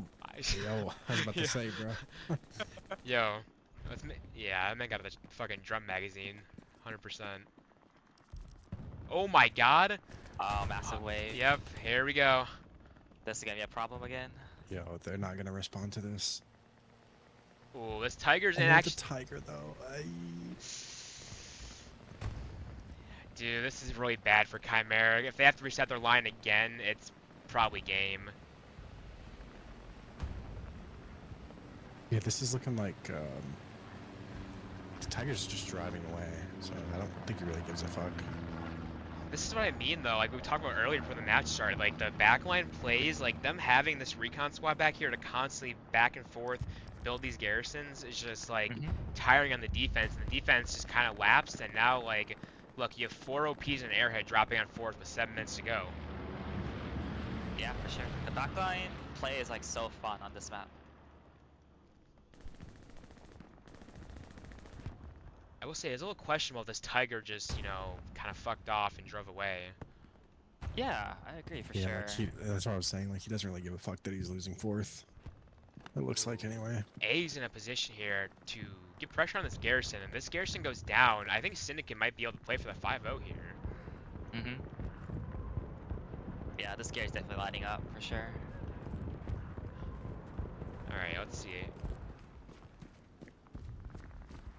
yo, I was about to Yeah. say, bro. Yo. Yeah, that man got the fucking drum magazine. 100%. Oh my god. Oh, massive wave. Yep, here we go. This is gonna be a problem again. Yo, they're not gonna respond to this. Ooh, this Tiger's in The action. tiger though. Dude, this is really bad for Chimera. If they have to reset their line again, it's probably game. Yeah, this is looking like the tiger's just driving away, so I don't think he really gives a fuck. This is what I mean, though. Like we talked about earlier before the match started. Like the backline plays, like them having this recon squad back here to constantly back and forth build these garrisons is just like tiring on the defense. And the defense just kind of lapsed. And now, like, look, you have 4 OPs and Airhead dropping on 4th with 7 minutes to go. Yeah, for sure. The backline play is like so fun on this map. I will say it's a little questionable if this Tiger just, you know, kind of fucked off and drove away. Yeah, I agree for Yeah, sure. like that's what I was saying. Like he doesn't really give a fuck that he's losing 4th. It looks like anyway. A's in a position here to get pressure on this garrison, and this garrison goes down. I think Syndicate might be able to play for the 5-0 here. Yeah, this Gary's definitely lining up for sure. Alright, let's see.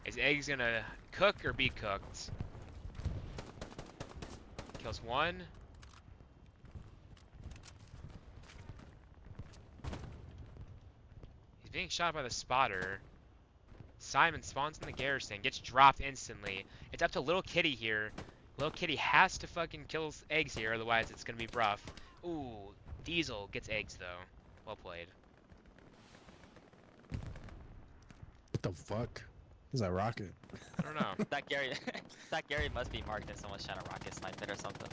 Is Eggs gonna cook or be cooked? Kills 1. He's being shot by the spotter. Simon spawns in the garrison, gets dropped instantly. It's up to Little Kitty here. Little Kitty has to fucking kill Eggs here, otherwise it's gonna be rough. Ooh, Diesel gets Eggs though. Well played. What the fuck? Is that rocket? I don't know. That Gary, that Gary must be marked as someone's trying to rocket snipe it or something.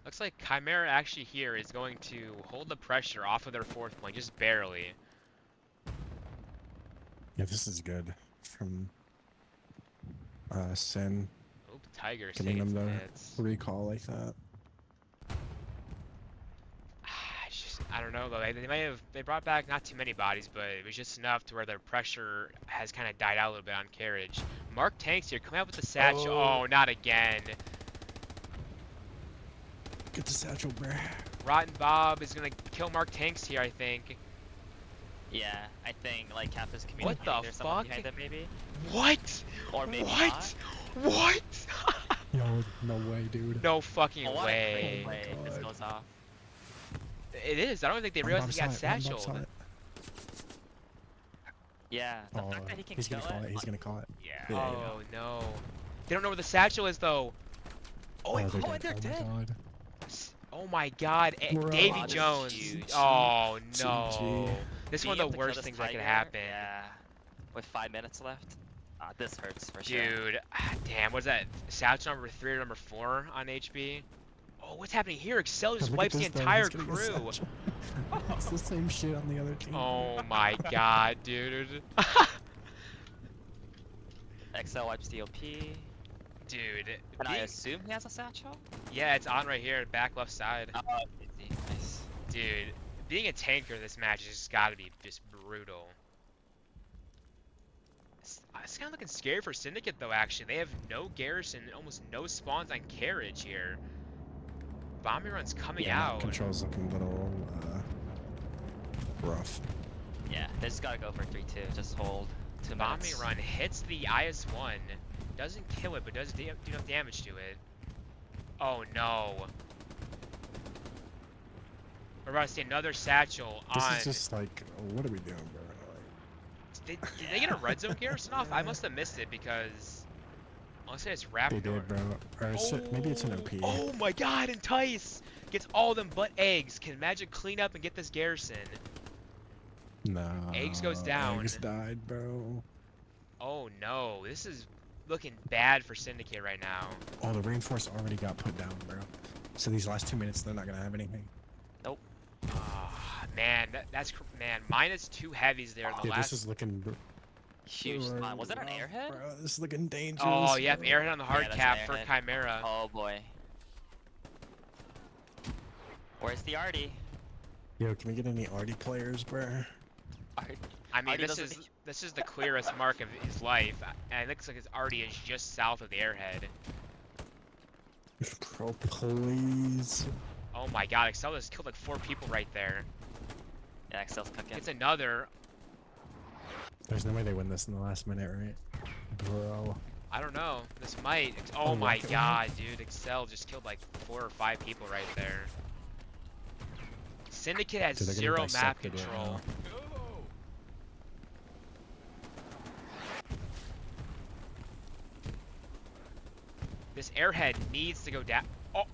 Looks like Chimera actually here is going to hold the pressure off of their 4th point, just barely. Yeah, this is good from Sin Oop, Tiger's giving taking them some the hits. recall like that. I don't know though. They brought back not too many bodies, but it was just enough to where their pressure has kind of died out a little bit on Carriage. Mark Tanks here coming out with the satchel. Oh, not again. Get the satchel, bruh. Rotten Bob is gonna kill Mark Tanks here, I think. Yeah, I think like Cap is What communicating. the There's someone fuck? behind them maybe. What? Or maybe What? not. What? Yo, no way, dude. No fucking Oh, what a way. great way Oh my this God. goes off. It is. I don't think they One realized he got bomb side, one bomb satcheled. side. Yeah, the Oh, fact that he can he's kill gonna call it. He's like, gonna call it. Yeah. Oh no. They don't know where the satchel is though. Oh, they're they're dead. dead. Oh my god. Oh my god. Bro. Davy Oh, this is Jones. huge. Oh GG. no. This is one Being of the able to kill worst this things that could Tiger, happen. Yeah. With 5 minutes left. This hurts for sure. Dude, damn, what's that? Satchel number 3 or number 4 on HB? Oh, what's happening here? Excel just Look at wipes the this, though. He's entire gonna get crew. satchel. It's the same shit on the other team. Oh my god, dude. XL wipes the OP. Dude. And I being- assume he has a satchel? Yeah, it's on right here, back left side. Oh, nice. Dude, being a tanker this match has just gotta be just brutal. It's kind of looking scary for Syndicate though, actually. They have no garrison and almost no spawns on Carriage here. Bombing run's coming Yeah, out. Control's looking a little rough. Yeah, they just gotta go for 3-2. Just hold 2 Bombing minutes. run hits the IS-1. Doesn't kill it, but does do enough damage to it. Oh no. We're about to see another satchel This on. is just like, what are we doing, bro? Did they get a red zone garrison off? I must have missed it because. Unless it's They rapid. did, bro. Or maybe it's an OP. Oh my god, Entice gets all them but eggs. Can Magic clean up and get this garrison? No. Eggs goes down. Eggs died, bro. Oh no, this is looking bad for Syndicate right now. Oh, the reinforce already got put down, bro. So these last 2 minutes, they're not gonna have anything. Ah, man, man, -2 heavies there in the Yeah, last. this is looking. Huge spawn. Was that an rough, airhead? Bro, this is looking dangerous. Oh, yep, bro. airhead on the hard that's an cap for airhead. Chimera. Oh boy. Where's the Artie? Yo, can we get any Artie players, bruh? I mean, Artie this doesn't. is the clearest mark of his life, and it looks like his Artie is just south of the airhead. Bro, please. Oh my God, Excel just killed like 4 people right there. Yeah, Excel's cooking. It's another. There's no way they win this in the last minute, right? Bro. I don't know. This might. Oh Oh, my rocket God, dude! Excel just killed like 4 or 5 people right there. Syndicate has Dude, they're getting 0 map dissected right control. now. This airhead needs to go down. Oh,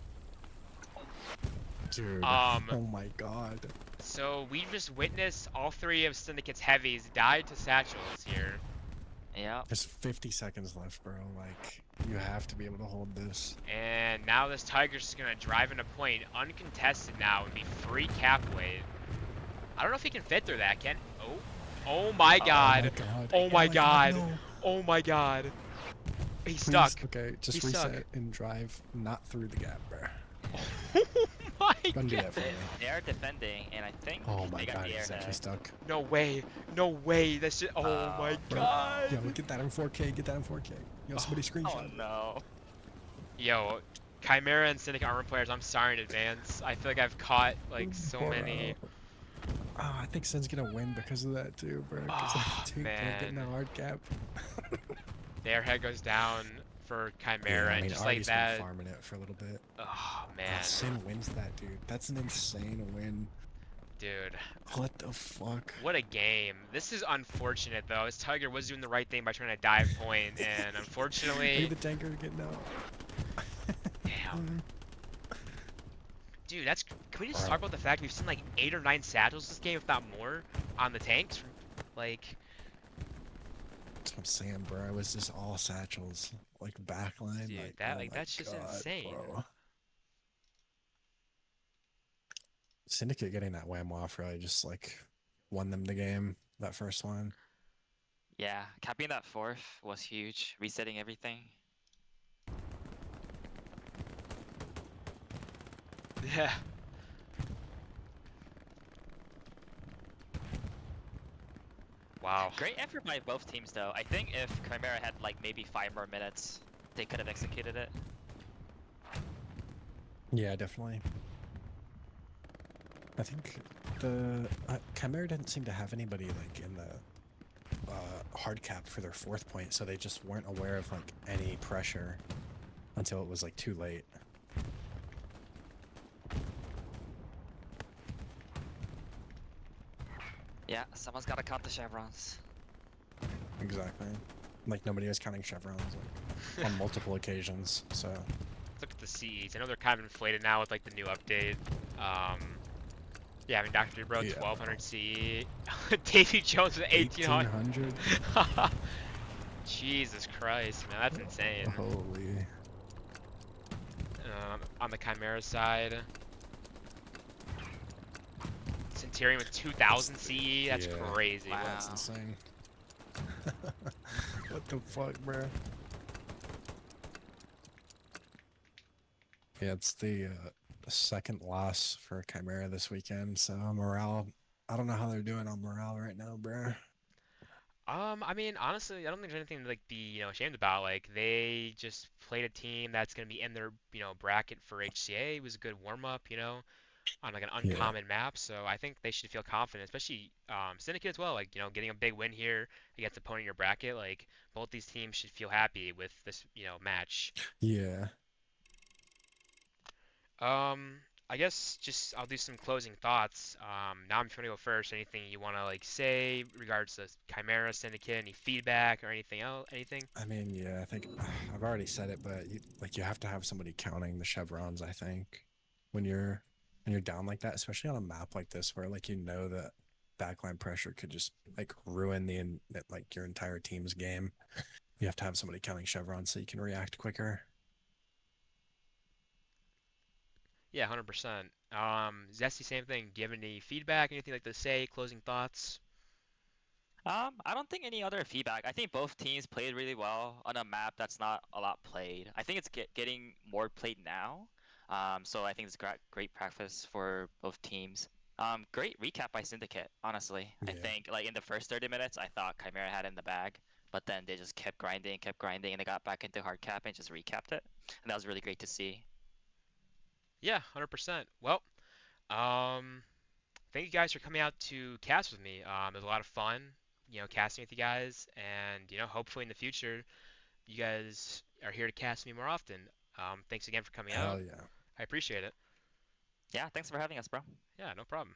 Dude. Um, Oh my god. so we just witnessed all 3 of Syndicate's heavies die to satchels here. Yeah. There's 50 seconds left, bro. Like, you have to be able to hold this. And now this Tiger's just gonna drive into point uncontested now and be free cap weight. I don't know if he can fit through that, can? Oh my God. Oh my God. no. Oh my God. He's Please, stuck. okay, just He's reset stuck. and drive not through the gap, bro. Oh my Don't do God. that for me. They are defending, and I think Oh my they got god, the he's actually airhead. stuck. No way. No way. That's just. Oh my Bro, God. yo, get that in 4K, get that in 4K. Yo, somebody Oh screenshot it. no. Yo, Chimera and Syndicate armor players, I'm sorry in advance. I feel like I've caught like so many. Oh, I think Sin's gonna win because of that too, bro. Because Oh, dude can't get in a man. hard cap. The airhead goes down for Chimera, Yeah, I and mean, just like Artie's that. been farming it for a little bit. Oh Oh, man, Sin wins that, dude. That's an insane win. dude. What the fuck? What a game. This is unfortunate though. This Tiger was doing the right thing by trying to dive point, and Look unfortunately, at the tanker getting out. damn. Dude, that's. Can we just talk about the fact we've seen like 8 or 9 satchels this game, if not more, on the tanks? Like, That's what I'm saying, bro. It was just all satchels, like backline. dude, Like, that oh like my that's just God, insane. bro. Syndicate getting that wham off really just like won them the game. That first one. Yeah, capping that 4th was huge, resetting everything. Yeah. Wow. Great effort by both teams, though. I think if Chimera had like maybe 5 more minutes, they could have executed it. Yeah, definitely. I think the Chimera didn't seem to have anybody like in the hard cap for their 4th point, so they just weren't aware of like any pressure until it was like too late. Yeah, someone's got to count the chevrons. Exactly. Like nobody was counting chevrons like, on multiple occasions. So Look at the CEs. I know they're kind of inflated now with like the new update. Yeah, I mean Dr. Bro, Yeah. 1200 CE. Davy Jones with 1800. 1800. Jesus Christ, man, that's insane. Holy. On the Chimera side, Centurion with 2000 CE. That's Yeah. crazy. Wow. That's insane. What the fuck, bro? Yeah, it's the second loss for Chimera this weekend, so morale. I don't know how they're doing on morale right now, bro. I mean, honestly, I don't think there's anything to like be, ashamed about. Like they just played a team that's gonna be in their, bracket for HCA. It was a good warm up, on like an Yeah. uncommon map. So I think they should feel confident, especially Syndicate as well. Like, getting a big win here against the opponent in your bracket. Like both these teams should feel happy with this, match. Yeah. I guess just I'll do some closing thoughts. Now I'm trying to go first. Anything you want to like say regards to Chimera Syndicate? Any feedback or anything else? Anything? I mean, yeah, I think I've already said it, but you have to have somebody counting the chevrons, I think, when you're down like that, especially on a map like this where like that backline pressure could just like ruin like your entire team's game. You have to have somebody counting chevrons so you can react quicker. Yeah, 100%. Zesty, same thing. Do you have any feedback? Anything like to say? Closing thoughts? I don't think any other feedback. I think both teams played really well on a map that's not a lot played. I think it's getting more played now. So I think it's great practice for both teams. Great recap by Syndicate, honestly. I Yeah. think like in the first 30 minutes, I thought Chimera had it in the bag, but then they just kept grinding, and they got back into hard cap and just recapped it, and that was really great to see. Yeah, 100%. Well, um, thank you guys for coming out to cast with me. It was a lot of fun, casting with you guys, and hopefully in the future you guys are here to cast me more often. Thanks again for coming out. Hell yeah. I appreciate it. Yeah, thanks for having us, bro. Yeah, no problem.